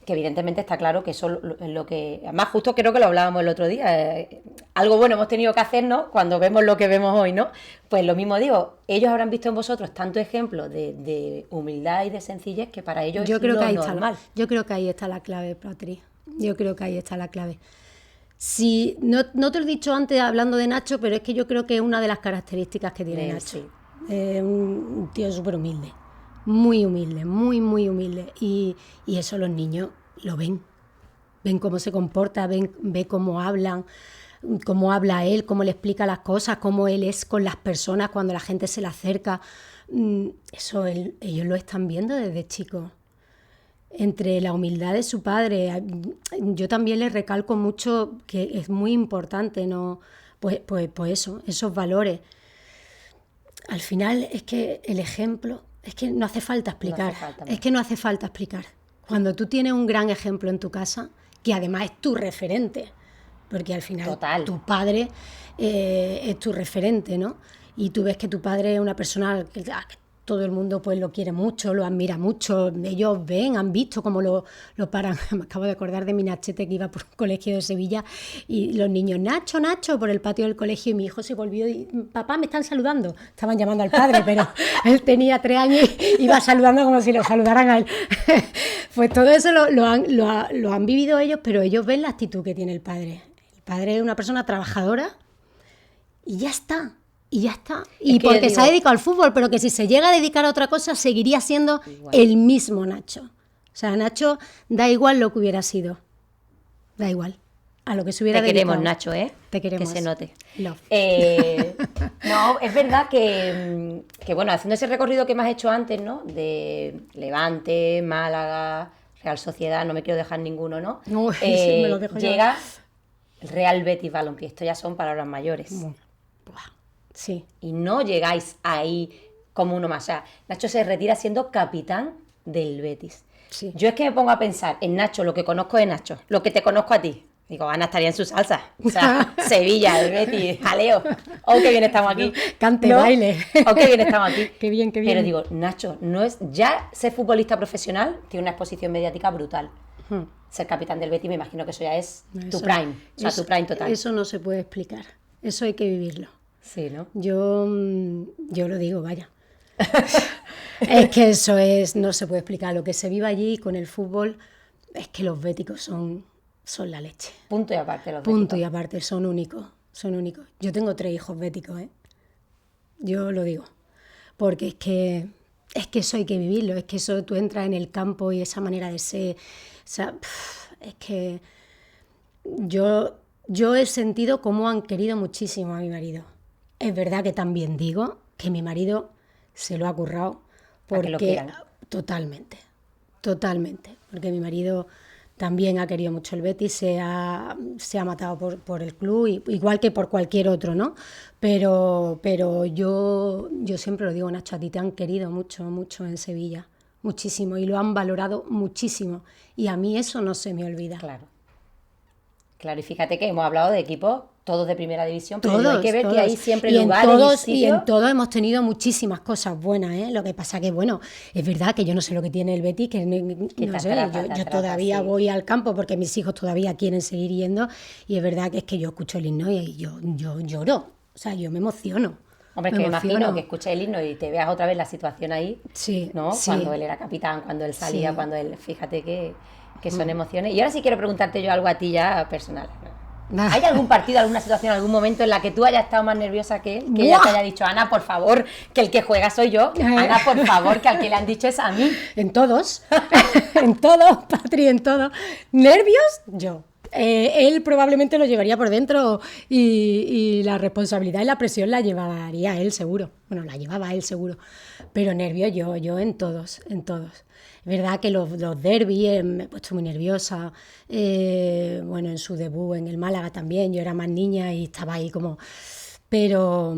que evidentemente está claro que eso es lo que... Además, justo creo que lo hablábamos el otro día, algo bueno hemos tenido que hacer, ¿no? Cuando vemos lo que vemos hoy, ¿no? Pues lo mismo digo, ellos habrán visto en vosotros tanto ejemplo de humildad y de sencillez que para ellos es lo normal. Yo creo que ahí está la clave, Patri. Yo creo que ahí está la clave. Si, no te lo he dicho antes hablando de Nacho, pero es que yo creo que es una de las características que tiene Nacho. Sí. Un tío súper humilde, muy humilde, muy humilde. Y eso los niños lo ven. Ven cómo se comporta, ven cómo hablan, cómo habla él, cómo le explica las cosas, cómo él es con las personas cuando la gente se le acerca. Eso ellos lo están viendo desde chicos. Entre la humildad de su padre, yo también le recalco mucho que es muy importante, ¿no? Pues eso, esos valores. Al final es que el ejemplo, es que no hace falta explicar, no hace falta explicar. Cuando tú tienes un gran ejemplo en tu casa, que además es tu referente, porque al final tu padre es tu referente, ¿no? Y tú ves que tu padre es una persona que todo el mundo pues lo quiere mucho, lo admira mucho, ellos han visto cómo lo paran. Me acabo de acordar de mi Nachete que iba por un colegio de Sevilla y los niños, Nacho, por el patio del colegio, y mi hijo se volvió y, papá, me están saludando. Estaban llamando al padre, pero él tenía 3 años y iba saludando como si lo saludaran a él. Pues todo eso lo han vivido ellos, pero ellos ven la actitud que tiene el padre. El padre es una persona trabajadora y ya está. Y porque se ha dedicado al fútbol, pero que si se llega a dedicar a otra cosa, seguiría siendo el mismo Nacho. O sea, Nacho da igual lo que hubiera sido. Da igual. A lo que se hubiera dedicado. Te queremos, Nacho, ¿eh? Te queremos. Que se note. Love. No, es verdad que, bueno, haciendo ese recorrido que me has hecho antes, ¿no? De Levante, Málaga, Real Sociedad, no me quiero dejar ninguno, ¿no? No, sí, me lo dejo llega el Real Betis Balompié. Esto ya son palabras mayores. Sí. Y no llegáis ahí como uno más. O sea, Nacho se retira siendo capitán del Betis. Sí. Yo es que me pongo a pensar en Nacho, lo que conozco de Nacho, lo que te conozco a ti. Digo, Ana estaría en su salsa. O sea, Sevilla, el Betis, jaleo. Oh, qué bien estamos aquí. Cante, ¿no? Baile. Oh, qué bien estamos aquí. Qué bien. Pero digo, Nacho, no es ya ser futbolista profesional, tiene una exposición mediática brutal. Ser capitán del Betis, me imagino que eso ya es tu prime. O sea, tu prime total. Eso no se puede explicar. Eso hay que vivirlo. Sí, ¿no? Yo lo digo, vaya. Es que eso no se puede explicar. Lo que se vive allí con el fútbol es que los béticos son la leche. Punto y aparte los Punto béticos. y aparte, son únicos. Yo tengo 3 hijos béticos, ¿eh? Yo lo digo. Porque es que eso hay que vivirlo. Es que eso tú entras en el campo y esa manera de ser. O sea, es que yo he sentido cómo han querido muchísimo a mi marido. Es verdad que también digo que mi marido se lo ha currado porque totalmente, porque mi marido también ha querido mucho el Betis, se ha matado por el club, igual que por cualquier otro, ¿no? Pero yo siempre lo digo, Nacho, a ti te han querido mucho en Sevilla, muchísimo, y lo han valorado muchísimo, y a mí eso no se me olvida. Claro, y fíjate que hemos hablado de equipos todos de primera división, pero todos, hay que ver todos. Que hay siempre y lugares y en todos hemos tenido muchísimas cosas buenas, ¿eh? Lo que pasa que, bueno, es verdad que yo no sé lo que tiene el Betis, que no sé, yo todavía voy al campo porque mis hijos todavía quieren seguir yendo, y es verdad que es que yo escucho el himno y yo lloro, o sea, yo me emociono. Hombre, es que me imagino emociono. que escuches el himno y te veas otra vez la situación ahí, Sí, ¿no? sí. Cuando él era capitán, cuando él salía, Sí. cuando él... Fíjate que son emociones. Y ahora sí quiero preguntarte yo algo a ti ya personal. ¿Hay algún partido, alguna situación, algún momento en la que tú hayas estado más nerviosa que él? Que ella te haya dicho, Ana, por favor, que el que juega soy yo. Ana, por favor, que al que le han dicho es a mí. En todos, en todos, Patri, en todos. ¿Nervios? Yo. Él probablemente lo llevaría por dentro y la responsabilidad y la presión la llevaría él seguro. Bueno, la llevaba él seguro. Pero nervios yo en todos, en todos. Es verdad que los derbis me he puesto muy nerviosa. Bueno, en su debut en el Málaga también, yo era más niña y estaba ahí como... Pero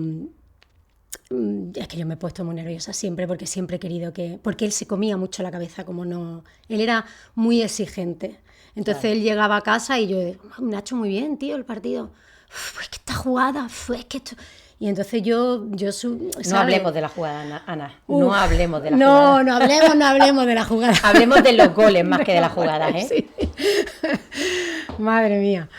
es que yo me he puesto muy nerviosa siempre porque siempre he querido que... Porque él se comía mucho la cabeza, como no... Él era muy exigente. Entonces Claro. él llegaba a casa y yo, Nacho, muy bien, tío, el partido. Es que esta jugada, es que esto... Y entonces No ¿sabes? hablemos de la jugada, Ana. Uf, No hablemos de la jugada. no hablemos de la jugada. Hablemos de los goles más que de las jugadas, ¿eh? Sí. Madre mía.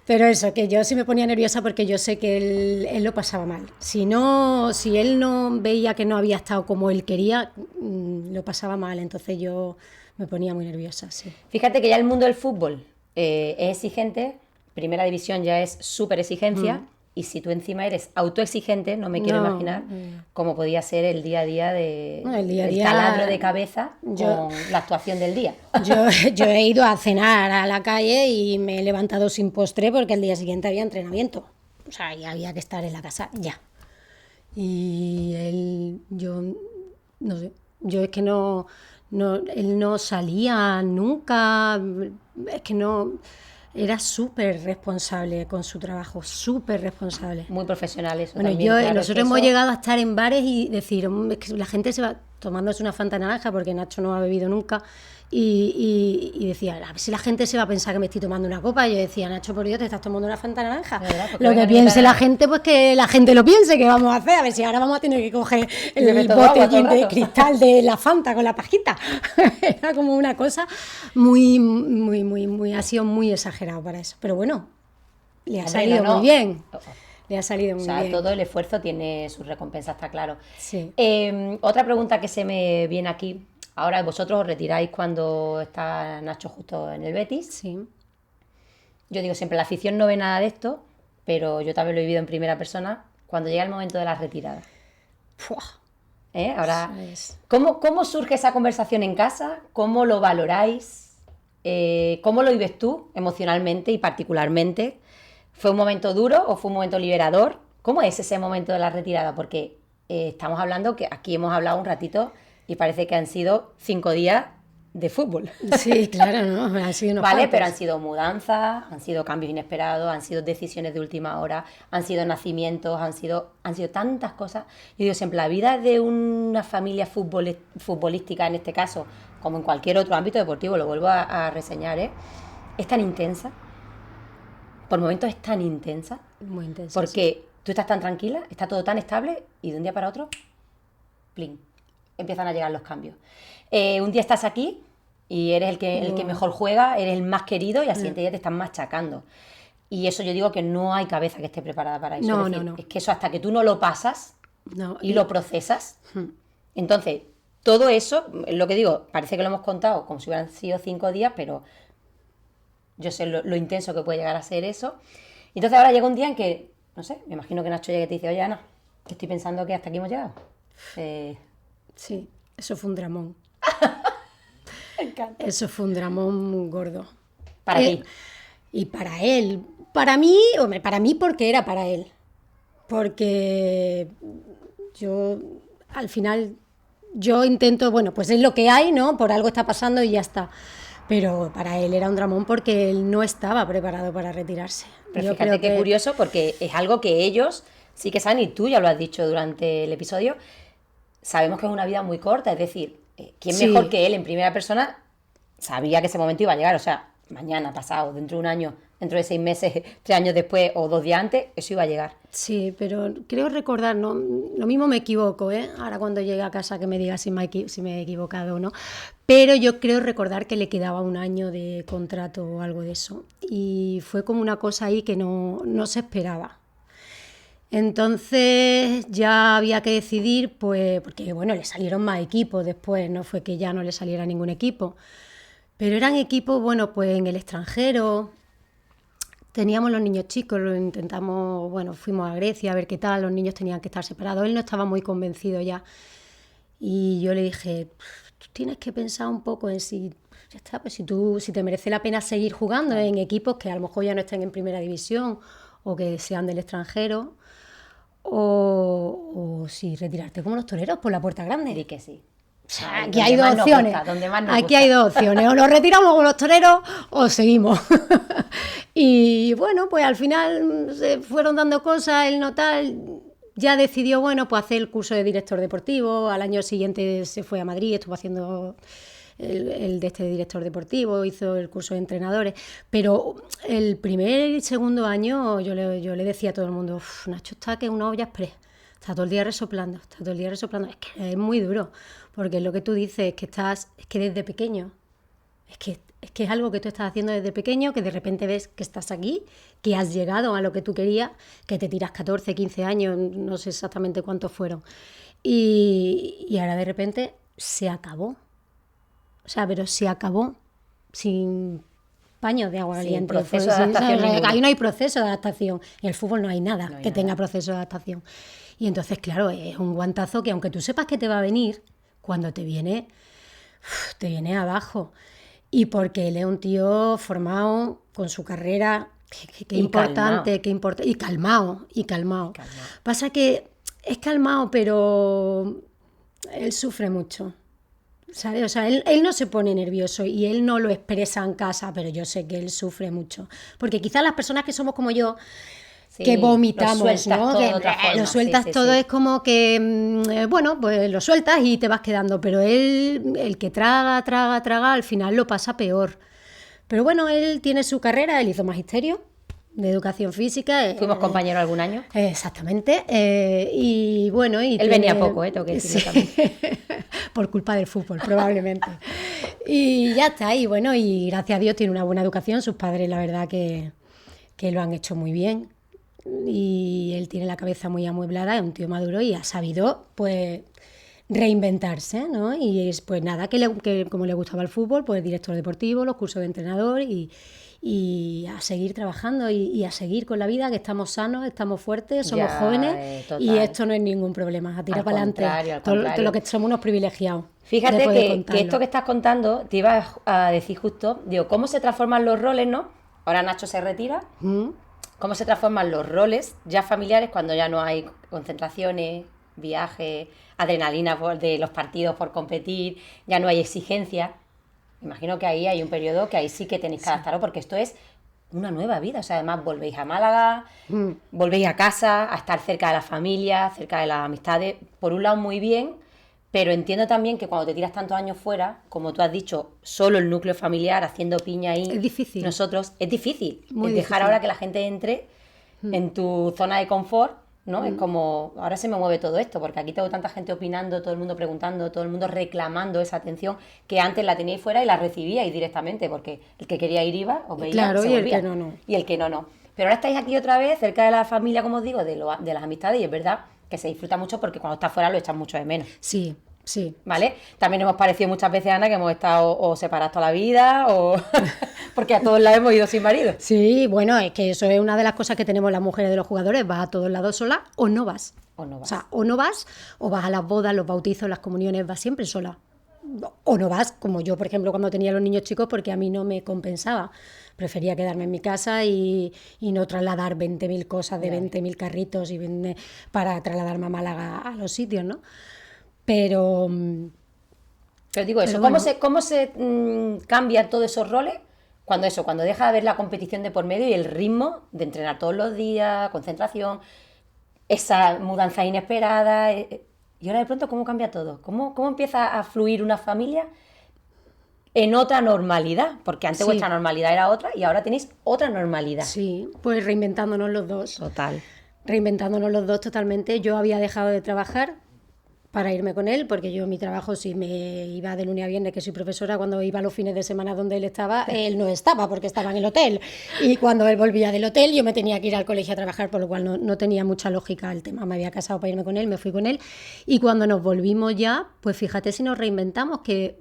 Pero eso, que yo sí me ponía nerviosa porque yo sé que él lo pasaba mal. Si él no veía que no había estado como él quería, lo pasaba mal. Entonces yo me ponía muy nerviosa, sí. Fíjate que ya el mundo del fútbol es exigente, primera división ya es súper exigencia, y si tú encima eres autoexigente, no me quiero No, imaginar cómo podía ser el día a día El día a el día, taladro de cabeza yo- con la actuación del día. Yo he ido a cenar a la calle y me he levantado sin postre porque al día siguiente había entrenamiento. O sea, y había que estar en la casa ya. Yo no sé, yo es que él no salía nunca, es que no, era súper responsable con su trabajo, súper responsable. Muy profesional eso Bueno, también. Claro, es nosotros que hemos eso- llegado a estar en bares y decir, es que la gente se va tomándose una Fanta naranja porque Nacho no ha bebido nunca y decía, a ver si la gente se va a pensar que me estoy tomando una copa. Y yo decía, Nacho, por Dios, te estás tomando una Fanta naranja. De verdad, porque Lo venga, que ni piense para- la gente, pues que la gente lo piense, que vamos a hacer. A ver si ahora vamos a tener que coger Bebe el todo agua todo el botellín de rato. cristal de la Fanta con la pajita. Era como una cosa muy, ha sido muy exagerado para eso. Pero bueno, le ha Hombre, salido no, no. muy bien. Le ha salido O muy sea, bien. todo el esfuerzo tiene su recompensa, está claro. Sí. Otra pregunta que se me viene aquí. Ahora vosotros os retiráis cuando está Nacho justo en el Betis. Sí. Yo digo siempre, la afición no ve nada de esto, pero yo también lo he vivido en primera persona. Cuando llega el momento de la retirada. Fua. Ahora, Eso es. ¿cómo surge esa conversación en casa? ¿Cómo lo valoráis? ¿Cómo lo vives tú emocionalmente y particularmente? ¿Fue un momento duro o fue un momento liberador? ¿Cómo es ese momento de la retirada? Porque estamos hablando que aquí hemos hablado un ratito y parece que han sido 5 días de fútbol. Sí, claro, ¿no? Han sido unos Vale, cuantos. pero han sido mudanzas, han sido cambios inesperados, han sido decisiones de última hora, han sido nacimientos, han sido tantas cosas. Yo digo siempre, la vida de una familia futbolística, en este caso, como en cualquier otro ámbito deportivo, lo vuelvo a reseñar, es tan intensa. Por momentos es tan intensa, Muy intenso. porque tú estás tan tranquila, está todo tan estable y de un día para otro, plin, empiezan a llegar los cambios. Un día estás aquí y eres el que mejor juega, eres el más querido y al siguiente día te están machacando. Y eso yo digo que no hay cabeza que esté preparada para eso. No, es decir, no. es que eso hasta que tú no lo pasas No, y lo procesas. Entonces, todo eso, lo que digo, parece que lo hemos contado como si hubieran sido 5 días, pero yo sé lo intenso que puede llegar a ser eso. Entonces ahora llega un día en que, no sé, me imagino que Nacho llegue y te dice, oye Ana, que estoy pensando que hasta aquí hemos llegado. Sí, eso fue un dramón. Me encanta. Eso fue un dramón gordo. Para ti. Y para él. Para mí, hombre, para mí porque era para él. Porque yo, al final, yo intento, bueno, pues es lo que hay, ¿no? Por algo está pasando y ya está. Pero para él era un dramón porque él no estaba preparado para retirarse. Pero Yo fíjate creo qué que- curioso, porque es algo que ellos sí que saben, y tú ya lo has dicho durante el episodio, sabemos que es una vida muy corta, es decir, ¿quién Sí. mejor que él en primera persona sabía que ese momento iba a llegar? O sea, mañana, pasado, dentro de un año, dentro de 6 meses, 3 años después o 2 días antes, eso iba a llegar. Sí, pero creo recordar, no, lo mismo me equivoco, ¿eh? Ahora cuando llegue a casa que me diga si me he equivocado o no, pero yo creo recordar que le quedaba un año de contrato o algo de eso, y fue como una cosa ahí que no se esperaba. Entonces ya había que decidir, pues, porque bueno, le salieron más equipos después, no fue que ya no le saliera ningún equipo, pero eran equipos, bueno, pues en el extranjero. Teníamos los niños chicos, lo intentamos, bueno, fuimos a Grecia a ver qué tal, los niños tenían que estar separados, él no estaba muy convencido ya. Y yo le dije, tú tienes que pensar un poco en si, ya está, pues si te merece la pena seguir jugando en equipos que a lo mejor ya no estén en primera división o que sean del extranjero, o si retirarte como los toreros por la puerta grande. Di que sí. O sea, Ahí, aquí hay dos opciones. Aquí hay dos opciones. O nos retiramos con los toreros o seguimos. Y bueno, pues al final se fueron dando cosas, él no tal. Ya decidió, bueno, pues hacer el curso de director deportivo. Al año siguiente se fue a Madrid, estuvo haciendo el de este director deportivo, hizo el curso de entrenadores. Pero el primer y segundo año yo le decía a todo el mundo, Nacho está que es una olla express. Está todo el día resoplando, está todo el día resoplando. Es que es muy duro, porque es lo que tú dices, es que desde pequeño, es que es algo que tú estás haciendo desde pequeño, que de repente ves que estás aquí, que has llegado a lo que tú querías, que te tiras 14, 15 años, no sé exactamente cuántos fueron. Y ahora de repente se acabó. O sea, pero se acabó sin paños de agua caliente. Proceso de adaptación. Ahí no hay proceso de adaptación. En el fútbol no hay nada que tenga proceso de adaptación. Y entonces, claro, es un guantazo que aunque tú sepas que te va a venir, cuando te viene abajo. Y porque él es un tío formado, con su carrera, que importante, y calmado. Pasa que es calmado, pero él sufre mucho. ¿Sabes? O sea, él no se pone nervioso y él no lo expresa en casa, pero yo sé que él sufre mucho. Porque quizás las personas que somos como yo, que vomitamos, ¿no? Lo sueltas todo, es como que, bueno, pues lo sueltas y te vas quedando, pero él, el que traga, al final lo pasa peor. Pero bueno, él tiene su carrera, él hizo magisterio de educación física. Fuimos compañeros algún año. Exactamente. Y bueno... Él venía poco, tengo que decirlo también. Por culpa del fútbol, probablemente. Y ya está, y bueno, y gracias a Dios tiene una buena educación, sus padres la verdad que lo han hecho muy bien. Y él tiene la cabeza muy amueblada, es un tío maduro y ha sabido, pues, reinventarse, ¿no? Y es, pues nada, que como le gustaba el fútbol, pues director deportivo, los cursos de entrenador y a seguir trabajando y a seguir con la vida, que estamos sanos, estamos fuertes, somos jóvenes y esto no es ningún problema, a tirar para adelante. Todo lo que somos unos privilegiados. Fíjate que esto que estás contando, te iba a decir justo, digo, ¿cómo se transforman los roles, no? Ahora Nacho se retira. ¿Cómo se transforman los roles ya familiares cuando ya no hay concentraciones, viajes, adrenalina de los partidos por competir, ya no hay exigencia? Imagino que ahí hay un periodo que ahí sí que tenéis que adaptaros porque esto es una nueva vida. O sea, además volvéis a Málaga, volvéis a casa, a estar cerca de la familia, cerca de las amistades. Por un lado muy bien, pero entiendo también que cuando te tiras tantos años fuera, como tú has dicho, solo el núcleo familiar haciendo piña ahí, es difícil. Nosotros, es difícil. Muy es dejar difícil. ahora que la gente entre en tu zona de confort, ¿no? Es como, ahora se me mueve todo esto, porque aquí tengo tanta gente opinando, todo el mundo preguntando, todo el mundo reclamando esa atención que antes la teníais fuera y la recibíais directamente, porque el que quería ir iba, os veía, claro, se y volvía. el que no. Y el que no. Pero ahora estáis aquí otra vez, cerca de la familia, como os digo, de las amistades, y es verdad que se disfruta mucho porque cuando estás fuera lo echas mucho de menos. Sí. ¿Vale? También hemos parecido muchas veces, Ana, que hemos estado o separados toda la vida o porque a todos lados hemos ido sin marido. Sí, bueno, es que eso es una de las cosas que tenemos las mujeres de los jugadores, vas a todos lados sola o no vas. O sea, o no vas, o vas a las bodas, los bautizos, las comuniones, vas siempre sola. O no vas, como yo, por ejemplo, cuando tenía los niños chicos, porque a mí no me compensaba. Prefería quedarme en mi casa y no trasladar 20.000 cosas de 20.000 carritos para trasladarme a Málaga a los sitios, ¿no? Pero digo eso, bueno. ¿cómo se cambian todos esos roles cuando deja de haber la competición de por medio y el ritmo de entrenar todos los días, concentración, esa mudanza inesperada? Y ahora de pronto, ¿cómo cambia todo? ¿Cómo empieza a fluir una familia en otra normalidad? Porque antes vuestra normalidad era otra y ahora tenéis otra normalidad. Sí, pues reinventándonos los dos. Total. Reinventándonos los dos totalmente. Yo había dejado de trabajar para irme con él, porque yo en mi trabajo, si me iba de lunes a viernes, que soy profesora, cuando iba los fines de semana donde él no estaba, porque estaba en el hotel. Y cuando él volvía del hotel, yo me tenía que ir al colegio a trabajar, por lo cual no tenía mucha lógica el tema. Me había casado para irme con él, me fui con él. Y cuando nos volvimos ya, pues fíjate si nos reinventamos, que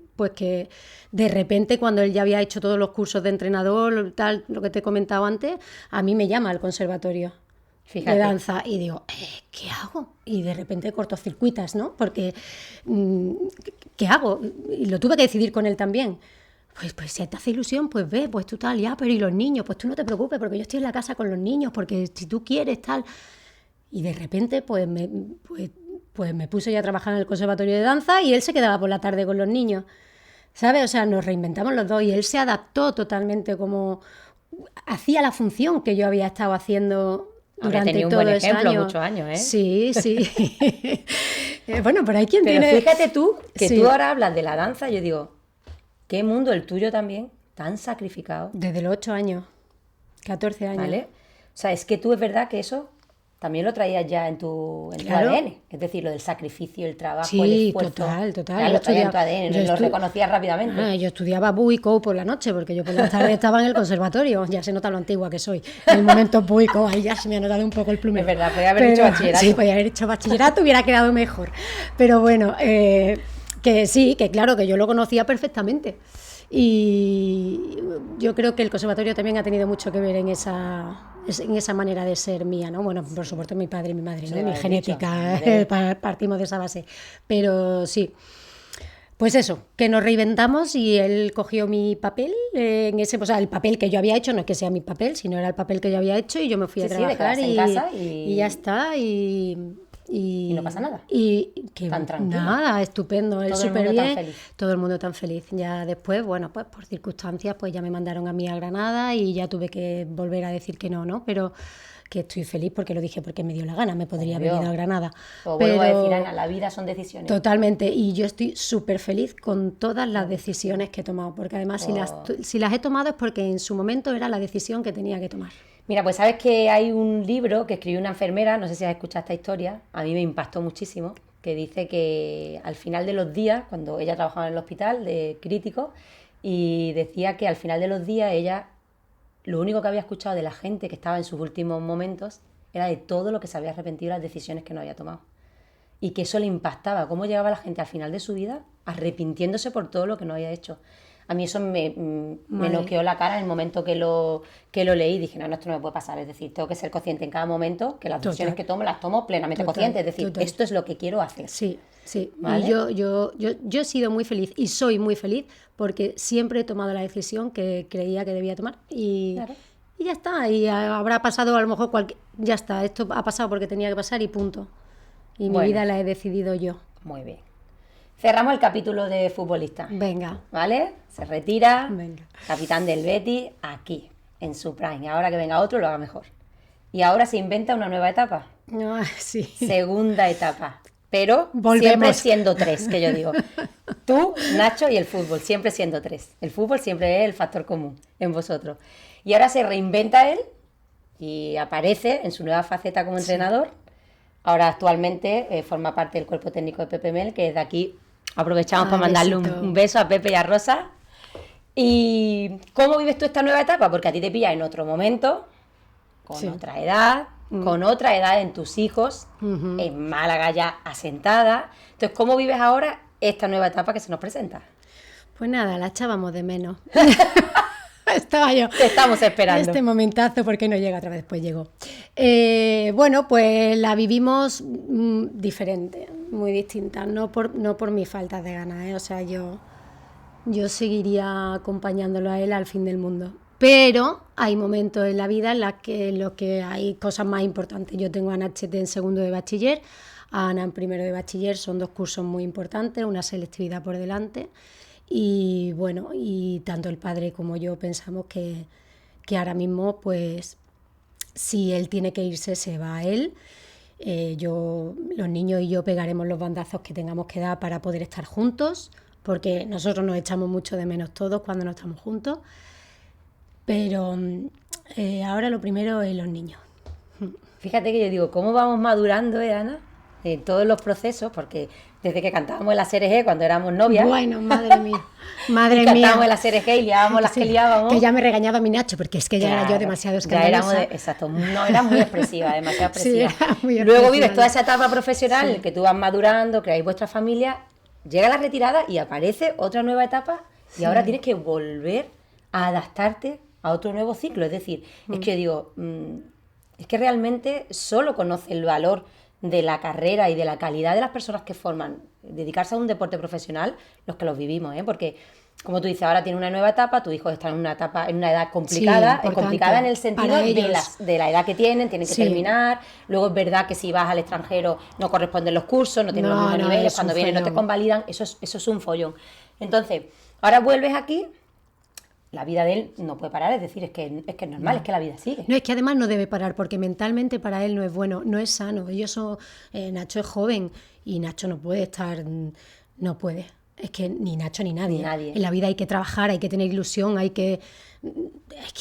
de repente, cuando él ya había hecho todos los cursos de entrenador, tal, lo que te he comentado antes, a mí me llama al conservatorio. Fíjate. De danza, y digo, ¿qué hago? Y de repente cortocircuitas, ¿no? Porque, ¿qué hago? Y lo tuve que decidir con él también. Pues si te hace ilusión, pues ve, pues tú tal, ya, pero ¿y los niños? Pues tú no te preocupes, porque yo estoy en la casa con los niños, porque si tú quieres, tal. Y de repente, pues me puse ya a trabajar en el conservatorio de danza y él se quedaba por la tarde con los niños, ¿sabes? O sea, nos reinventamos los dos y él se adaptó totalmente, como hacía la función que yo había estado haciendo durante tenía un todo buen ese ejemplo, año. muchos años, ¿eh? Sí. Bueno, pero hay quien pero tiene... fíjate tú, que sí. tú ahora hablas de la danza, yo digo, qué mundo el tuyo también, tan sacrificado. Desde los 8 años, 14 años. ¿Vale? O sea, es que tú es verdad que eso también lo traías ya en tu ADN, es decir, lo del sacrificio, el trabajo, sí, el esfuerzo. Total. Claro, lo traías en tu ADN, lo reconocías rápidamente. Yo estudiaba buico por la noche, porque yo por la tarde estaba en el conservatorio, ya se nota lo antigua que soy. En el momento buico, ahí ya se me ha notado un poco el plumero. Es verdad, podía haber hecho bachillerato. Sí, podía haber hecho bachillerato, hubiera quedado mejor. Pero bueno, que sí, que claro, que yo lo conocía perfectamente. Y yo creo que el conservatorio también ha tenido mucho que ver en esa manera de ser mía, ¿no? Bueno, por supuesto mi padre y mi madre, ¿no? Mi genética, partimos de esa base. Pero sí, pues eso, que nos reinventamos y él cogió mi papel, o sea, el papel que yo había hecho, no es que sea mi papel, sino era el papel que yo había hecho y yo me fui a trabajar en casa y ya está, y no pasa nada. Y que tan tranquilo. Nada, estupendo, él súper bien. Todo el mundo tan feliz. Ya después, bueno, pues por circunstancias, pues ya me mandaron a mí a Granada y ya tuve que volver a decir que no, pero que estoy feliz porque lo dije porque me dio la gana, me podría haber ido a Granada. Pero vuelvo a decir, Ana, la vida son decisiones. Totalmente, y yo estoy súper feliz con todas las decisiones que he tomado, porque además si las he tomado es porque en su momento era la decisión que tenía que tomar. Mira, pues sabes que hay un libro que escribió una enfermera, no sé si has escuchado esta historia, a mí me impactó muchísimo, que dice que al final de los días, cuando ella trabajaba en el hospital de crítico, y decía que al final de los días ella, lo único que había escuchado de la gente que estaba en sus últimos momentos era de todo lo que se había arrepentido de las decisiones que no había tomado. Y que eso le impactaba, cómo llegaba la gente al final de su vida arrepintiéndose por todo lo que no había hecho. A mí eso me noqueó la cara en el momento que lo leí. Dije, no, esto no me puede pasar. Es decir, tengo que ser consciente en cada momento que las decisiones que tomo las tomo plenamente consciente. Es decir, esto es lo que quiero hacer. Sí. ¿Vale? Y yo he sido muy feliz y soy muy feliz porque siempre he tomado la decisión que creía que debía tomar. Y ya está. Y habrá pasado a lo mejor ya está. Esto ha pasado porque tenía que pasar y punto. Y mi vida la he decidido yo. Muy bien. Cerramos el capítulo de futbolista. Venga. ¿Vale? Se retira. Venga. Capitán del Betis, aquí, en su prime. Ahora que venga otro, lo haga mejor. Y ahora se inventa una nueva etapa. Sí. Segunda etapa. Pero volvemos. Siempre siendo 3, que yo digo. Tú, Nacho y el fútbol, siempre siendo 3. El fútbol siempre es el factor común en vosotros. Y ahora se reinventa él y aparece en su nueva faceta como entrenador. Ahora actualmente forma parte del cuerpo técnico de Pepe Mel, que desde aquí aprovechamos para mandarle un beso a Pepe y a Rosa. ¿Y cómo vives tú esta nueva etapa? Porque a ti te pilla en otro momento, con otra edad, con otra edad en tus hijos, en Málaga ya asentada. Entonces, ¿cómo vives ahora esta nueva etapa que se nos presenta? Pues nada, la echábamos de menos. Estaba yo. Te estamos esperando. Este momentazo, porque no llega otra vez, pues llegó. Bueno, pues la vivimos diferente, muy distinta, no por mi falta de ganas, O sea, yo seguiría acompañándolo a él al fin del mundo. Pero hay momentos en la vida en los que hay cosas más importantes. Yo tengo a Nachete en segundo de bachiller, a Ana en primero de bachiller, son 2 cursos muy importantes, una selectividad por delante. Y bueno, y tanto el padre como yo pensamos que ahora mismo, pues, si él tiene que irse, se va a él. Los niños y yo pegaremos los bandazos que tengamos que dar para poder estar juntos, porque nosotros nos echamos mucho de menos todos cuando no estamos juntos. Pero ahora lo primero es los niños. Fíjate que yo digo, ¿cómo vamos madurando, Ana? en todos los procesos, porque desde que cantábamos en la CRG cuando éramos novias. Bueno, madre mía, madre y mía. cantábamos en la CRG y liábamos las que liábamos. Que ya me regañaba mi Nacho, porque es que ya era yo demasiado escandalosa. Exacto, no, era muy expresiva, demasiado expresiva. Sí, era muy Luego expresiva. vives toda esa etapa profesional que tú vas madurando, creáis vuestra familia, llega la retirada y aparece otra nueva etapa y ahora tienes que volver a adaptarte a otro nuevo ciclo. Es decir, es que yo digo, es que realmente solo conoce el valor de la carrera y de la calidad de las personas que forman dedicarse a un deporte profesional los que los vivimos, ¿eh? Porque como tú dices, ahora tiene una nueva etapa, tu hijo está en una etapa, en una edad complicada, Sí, complicada en el sentido de la edad que tienen que Sí. terminar. Luego es verdad que si vas al extranjero no corresponden los cursos, no tienen los mismos No, niveles, es cuando un vienen no te follón. convalidan, eso es un follón. Entonces, ahora vuelves aquí, la vida de él no puede parar, es decir, es que es normal, es que la vida sigue. No, es que además no debe parar, porque mentalmente para él no es bueno, no es sano. Nacho es joven y Nacho no puede estar, no puede. Es que ni Nacho ni nadie. Ni nadie. En la vida hay que trabajar, hay que tener ilusión, es que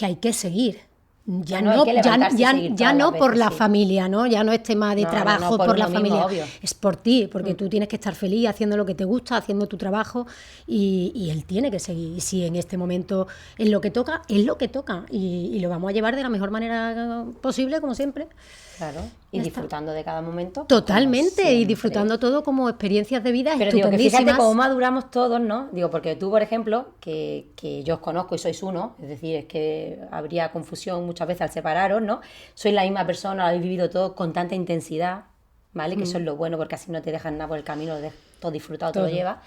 hay que seguir. Ya No, hay no, que levantarse y seguir ya todas no las por veces, la sí. familia, ¿no? Ya no es tema de No, trabajo no, por por la uno mismo, familia, obvio. es por ti, porque tú tienes que estar feliz haciendo lo que te gusta, haciendo tu trabajo y él tiene que seguir. Y si en este momento es lo que toca, es lo que toca y lo vamos a llevar de la mejor manera posible, como siempre. Claro, y Ya disfrutando de cada momento. Totalmente, como y siempre. disfrutando todo como experiencias de vida Pero digo que estupendísimas. fíjate cómo maduramos todos, ¿no? Digo, porque tú, por ejemplo, que yo os conozco y sois uno, es decir, es que habría confusión muchas veces al separaros, ¿no? Sois la misma persona, lo habéis vivido todo con tanta intensidad, ¿vale? Que eso es lo bueno, porque así no te dejan nada por el camino, todo disfrutado, te lo Todo. llevas.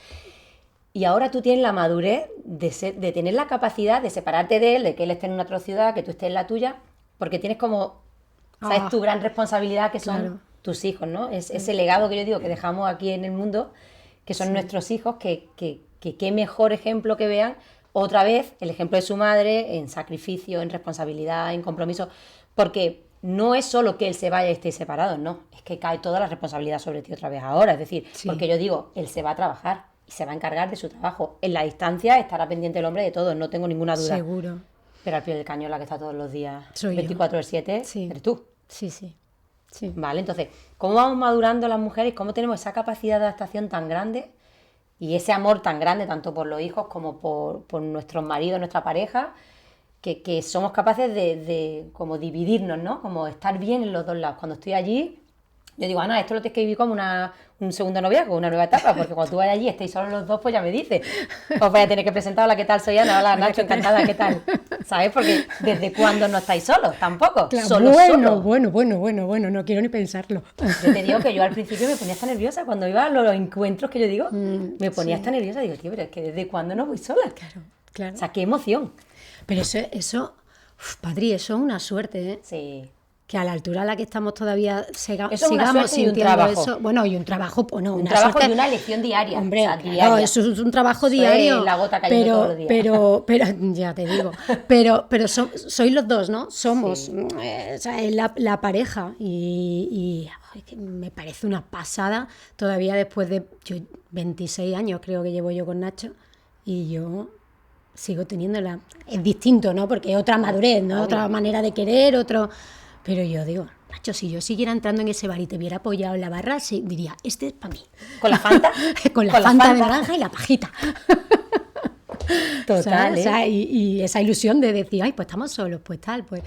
Y ahora tú tienes la madurez de tener la capacidad de separarte de él, de que él esté en una otra ciudad, que tú estés en la tuya, porque tienes como, ¿sabes? Ah, Tu gran responsabilidad que son claro. tus hijos, ¿no? Es ese legado que yo digo que dejamos aquí en el mundo, que son nuestros hijos, que qué mejor ejemplo que vean otra vez el ejemplo de su madre en sacrificio, en responsabilidad, en compromiso, porque no es solo que él se vaya y esté separado, no, es que cae toda la responsabilidad sobre ti otra vez ahora, es decir, Sí. porque yo digo, él se va a trabajar y se va a encargar de su trabajo. En la distancia estará pendiente el hombre de todo, no tengo ninguna duda. Seguro. Pero al pie del cañón la que está todos los días, Soy yo. 24/7, Sí. eres tú. Sí, sí. Sí. Vale, entonces, ¿cómo vamos madurando las mujeres? ¿Cómo tenemos esa capacidad de adaptación tan grande y ese amor tan grande, tanto por los hijos como por nuestros maridos, nuestra pareja, que somos capaces de como dividirnos, ¿no? Como estar bien en los dos lados. Cuando estoy allí, yo digo, Ana, esto lo tienes que vivir como un segundo noviazgo, una nueva etapa, porque cuando tú vayas allí, estéis solos los dos, pues ya me dices. Os vais a tener que presentar, hola, ¿qué tal? Soy Ana, hola, Nacho, encantada, ¿qué tal? ¿Sabes? Porque ¿desde cuándo no estáis solos? Tampoco, Claro, solo. bueno, no quiero ni pensarlo. Yo te digo que yo al principio me ponía hasta nerviosa cuando iba a los encuentros que yo digo, me ponía hasta nerviosa, digo, tío, pero es que ¿desde cuándo no voy sola? Claro. O sea, qué emoción. Pero Padri, eso es una suerte, ¿eh? Sí. Que a la altura a la que estamos todavía Eso es una sigamos suerte y un sintiendo trabajo. eso. Bueno, y un trabajo, pues no, Un una trabajo suerte. y una lección diaria. Hombre, o sea, claro, diaria. eso es un trabajo Eso diario. es la gota cayendo todos los días. Pero, ya te digo, pero sois los dos, ¿no? Somos, o sea, es la pareja y ay, que me parece una pasada todavía después de 26 años creo que llevo yo con Nacho y yo sigo teniéndola. Es distinto, ¿no? Porque es otra madurez, ¿no? Obvio. Otra manera de querer, otro... Pero yo digo, Nacho, si yo siguiera entrando en ese bar y te hubiera apoyado en la barra, sí, diría, este es para mí. ¿Con la Fanta? Con la Fanta de naranja y la pajita. Total, ¿Sabes? ¿eh? O sea, y esa ilusión de decir, ay, pues estamos solos, pues tal, pues...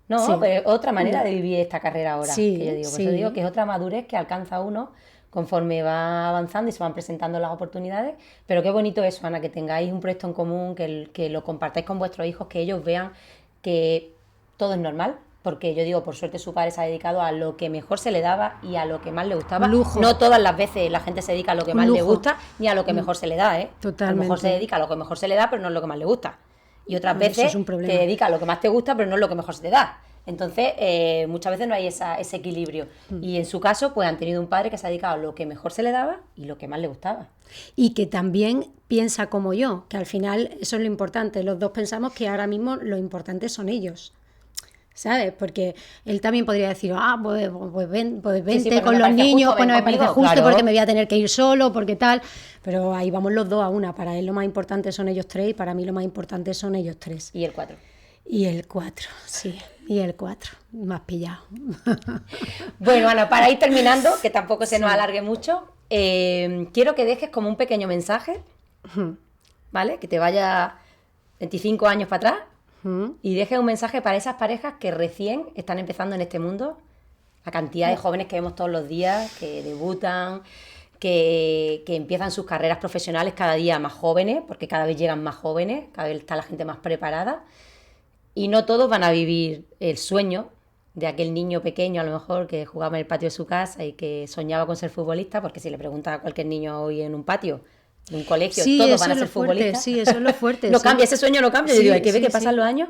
No, Sí. pero es otra manera de vivir esta carrera ahora. Sí, que yo digo. Por sí. eso digo que es otra madurez que alcanza uno conforme va avanzando y se van presentando las oportunidades. Pero qué bonito eso, Ana, que tengáis un proyecto en común, que lo compartáis con vuestros hijos, que ellos vean que todo es normal. Porque yo digo, por suerte su padre se ha dedicado a lo que mejor se le daba y a lo que más le gustaba. Lujo. No todas las veces la gente se dedica a lo que Un más le lujo. gusta ni a lo que mejor se le da, ¿eh? A lo mejor Totalmente. se dedica a lo que mejor se le da, pero no es lo que más le gusta. Y otras Eso veces es un problema. te dedicas a lo que más te gusta, pero no es lo que mejor se te da. Entonces, muchas veces no hay ese equilibrio. Y en su caso, pues han tenido un padre que se ha dedicado a lo que mejor se le daba y lo que más le gustaba. Y que también piensa como yo, que al final eso es lo importante. Los dos pensamos que ahora mismo lo importante son ellos. ¿Sabes? Porque él también podría decir, pues vente sí, pues no con me los parece niños, justo, pues no ven me parece conmigo, justo claro. porque me voy a tener que ir solo, porque tal. Pero ahí vamos los dos a una. Para él lo más importante son ellos tres y para mí lo más importante son ellos tres. Y el 4. Y el 4, sí, y el 4, me has pillado. Bueno, Ana, para ir terminando, que tampoco se nos alargue mucho, quiero que dejes como un pequeño mensaje, ¿vale? Que te vaya 25 años para atrás y dejes un mensaje para esas parejas que recién están empezando en este mundo, la cantidad de jóvenes que vemos todos los días, que debutan, que empiezan sus carreras profesionales cada día más jóvenes, porque cada vez llegan más jóvenes, cada vez está la gente más preparada. Y no todos van a vivir el sueño de aquel niño pequeño, a lo mejor, que jugaba en el patio de su casa y que soñaba con ser futbolista, porque si le preguntas a cualquier niño hoy en un patio, en un colegio, Sí, todos eso van a es ser lo fuerte, futbolistas. sí, eso es lo fuerte. No sí. cambia, ese sueño no cambia. Yo Sí, digo, hay que ver sí, que pasan sí. los años.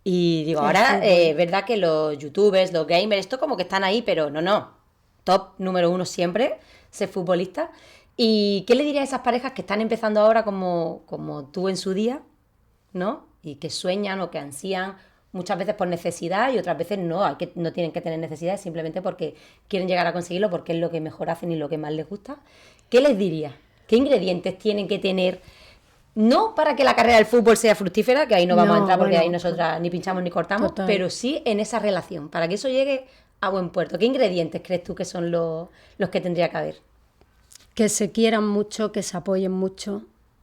Y digo, Sí, ahora, fútbol. es verdad que los youtubers, los gamers, esto como que están ahí, pero no. Top número 1 siempre, ser futbolista. ¿Y qué le dirías a esas parejas que están empezando ahora como tú en su día, ¿no? Y que sueñan o que ansían, muchas veces por necesidad y otras veces no tienen que tener necesidad, simplemente porque quieren llegar a conseguirlo, porque es lo que mejor hacen y lo que más les gusta? ¿Qué les dirías? ¿Qué ingredientes tienen que tener? No para que la carrera del fútbol sea fructífera, que ahí no vamos a entrar porque ahí nosotras ni pinchamos ni cortamos, total. pero sí en esa relación, para que eso llegue a buen puerto. ¿Qué ingredientes crees tú que son los que tendría que haber? Que se quieran mucho, que se apoyen mucho,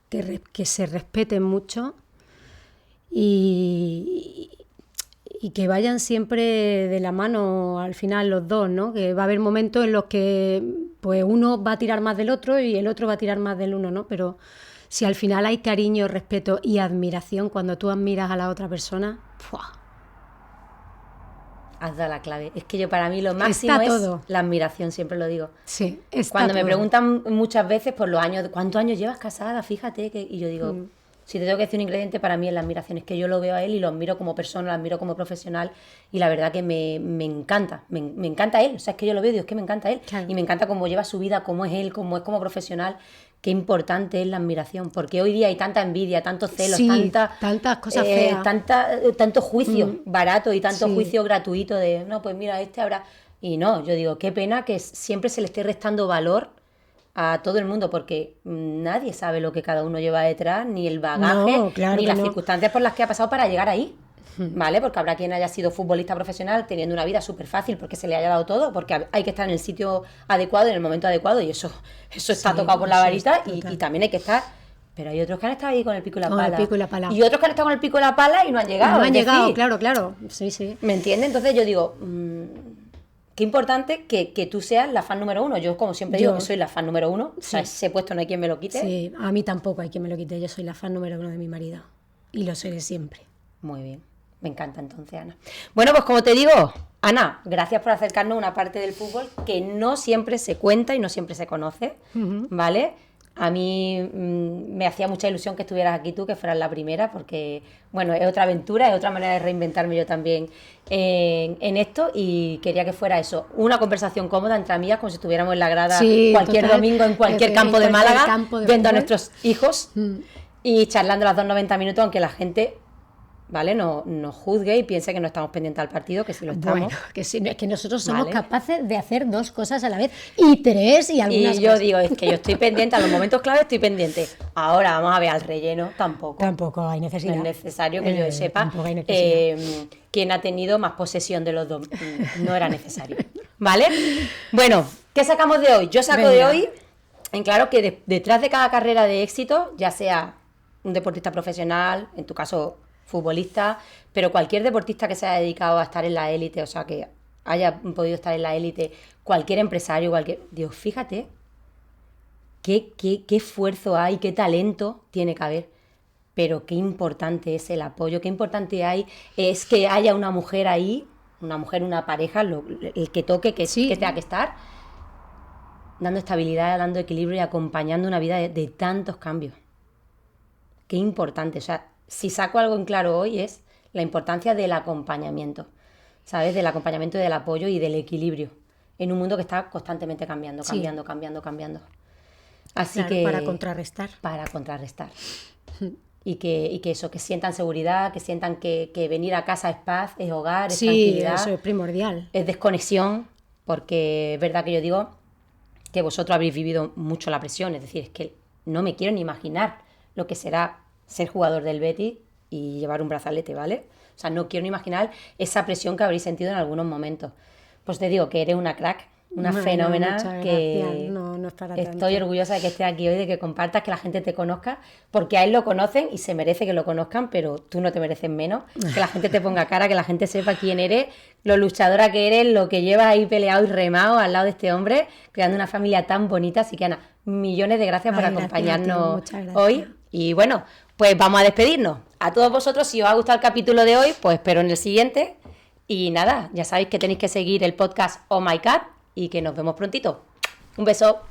que se respeten mucho y que vayan siempre de la mano al final los dos, ¿no? Que va a haber momentos en los que pues uno va a tirar más del otro y el otro va a tirar más del uno, ¿no? Pero si al final hay cariño, respeto y admiración cuando tú admiras a la otra persona, ¡fua! Has dado la clave. Es que yo, para mí, lo máximo Está es todo. la admiración, siempre lo digo. Sí, está Cuando me todo. preguntan muchas veces por los años, ¿cuántos años llevas casada? Fíjate y yo digo, si te tengo que decir un ingrediente, para mí es la admiración. Es que yo lo veo a él y lo admiro como persona, lo admiro como profesional, y la verdad que me encanta, me encanta él. O sea, es que yo lo veo y digo, es que me encanta él. Claro. Y me encanta cómo lleva su vida, cómo es él, cómo es como profesional. Qué importante es la admiración, porque hoy día hay tanta envidia, tantos celos, Sí, tantas cosas feas. tanto juicio barato y tanto Sí. juicio gratuito de, no, pues mira, este habrá... Y no, yo digo, qué pena que siempre se le esté restando valor a todo el mundo, porque nadie sabe lo que cada uno lleva detrás, ni el bagaje, No, claro ni que las no. circunstancias por las que ha pasado para llegar ahí. ¿Vale? Porque habrá quien haya sido futbolista profesional teniendo una vida súper fácil porque se le haya dado todo, porque hay que estar en el sitio adecuado, en el momento adecuado, y eso está Sí, tocado por la eso varita, está total. y también hay que estar. Pero hay otros que han estado ahí con el pico y la Con el pala. pico y la pala. Y otros que han estado con el pico y la pala y no han llegado. No han es llegado, decir, claro. Sí, sí. ¿me entiendes? Entonces yo digo, qué importante que tú seas la fan número 1. Yo, como siempre digo, Yo- que soy la fan número 1. O sea, ese puesto no hay quien me lo quite. Sí, a mí tampoco hay quien me lo quite. Yo soy la fan número 1 de mi marido. Y lo soy de siempre. Muy bien. Me encanta entonces, Ana. Bueno, pues como te digo, Ana, gracias por acercarnos a una parte del fútbol que no siempre se cuenta y no siempre se conoce, ¿vale? A mí me hacía mucha ilusión que estuvieras aquí tú, que fueras la primera, porque, bueno, es otra aventura, es otra manera de reinventarme yo también en esto, y quería que fuera eso, una conversación cómoda entre amigas, como si estuviéramos en la grada Sí, cualquier total. domingo en cualquier En campo de cualquier Málaga, campo de viendo a fútbol. nuestros hijos y charlando las 90 minutos, aunque la gente... ¿Vale? No juzgue y piense que no estamos pendientes al partido, que sí lo estamos. Bueno, que sí, es que nosotros somos Vale. capaces de hacer 2 cosas a la vez y 3 y algunas Y yo más. digo, es que yo estoy pendiente, a los momentos clave estoy pendiente. Ahora vamos a ver al relleno, tampoco. Tampoco hay No necesidad. es necesario que yo sepa Tampoco hay necesidad. quién ha tenido más posesión de los dos. No era necesario. ¿Vale? Bueno, ¿qué sacamos de hoy? Yo saco de Venga. hoy en claro que detrás de cada carrera de éxito, ya sea un deportista profesional, en tu caso futbolista, pero cualquier deportista que se haya dedicado a estar en la élite, o sea, que haya podido estar en la élite, cualquier empresario, Dios, fíjate qué esfuerzo hay, qué talento tiene que haber, pero qué importante es el apoyo, qué importante es que haya una mujer ahí, una pareja, el que toque, que tenga que estar, dando estabilidad, dando equilibrio y acompañando una vida de tantos cambios. Qué importante, o sea, si saco algo en claro hoy es la importancia del acompañamiento, ¿sabes? Del acompañamiento y del apoyo y del equilibrio en un mundo que está constantemente cambiando. Así Claro, que... para contrarrestar. Para contrarrestar. Y que eso, que sientan seguridad, que sientan que venir a casa es paz, es hogar, es Sí, tranquilidad. eso es primordial. Es desconexión, porque es verdad que yo digo que vosotros habéis vivido mucho la presión, es decir, es que no me quiero ni imaginar lo que será ser jugador del Betis y llevar un brazalete, ¿vale? O sea, no quiero ni imaginar esa presión que habréis sentido en algunos momentos. Pues te digo que eres una crack, una fenómena, que no es para estoy tanto. orgullosa de que estés aquí hoy, de que compartas, que la gente te conozca, porque a él lo conocen y se merece que lo conozcan, pero tú no te mereces menos, que la gente te ponga cara, que la gente sepa quién eres, lo luchadora que eres, lo que llevas ahí peleado y remado al lado de este hombre, creando una familia tan bonita. Así que Ana, millones de gracias por Ay, gracias a ti, acompañarnos muchas gracias. hoy. Y bueno, pues vamos a despedirnos. A todos vosotros, si os ha gustado el capítulo de hoy, pues espero en el siguiente. Y nada, ya sabéis que tenéis que seguir el podcast Oh My Cat y que nos vemos prontito. Un beso.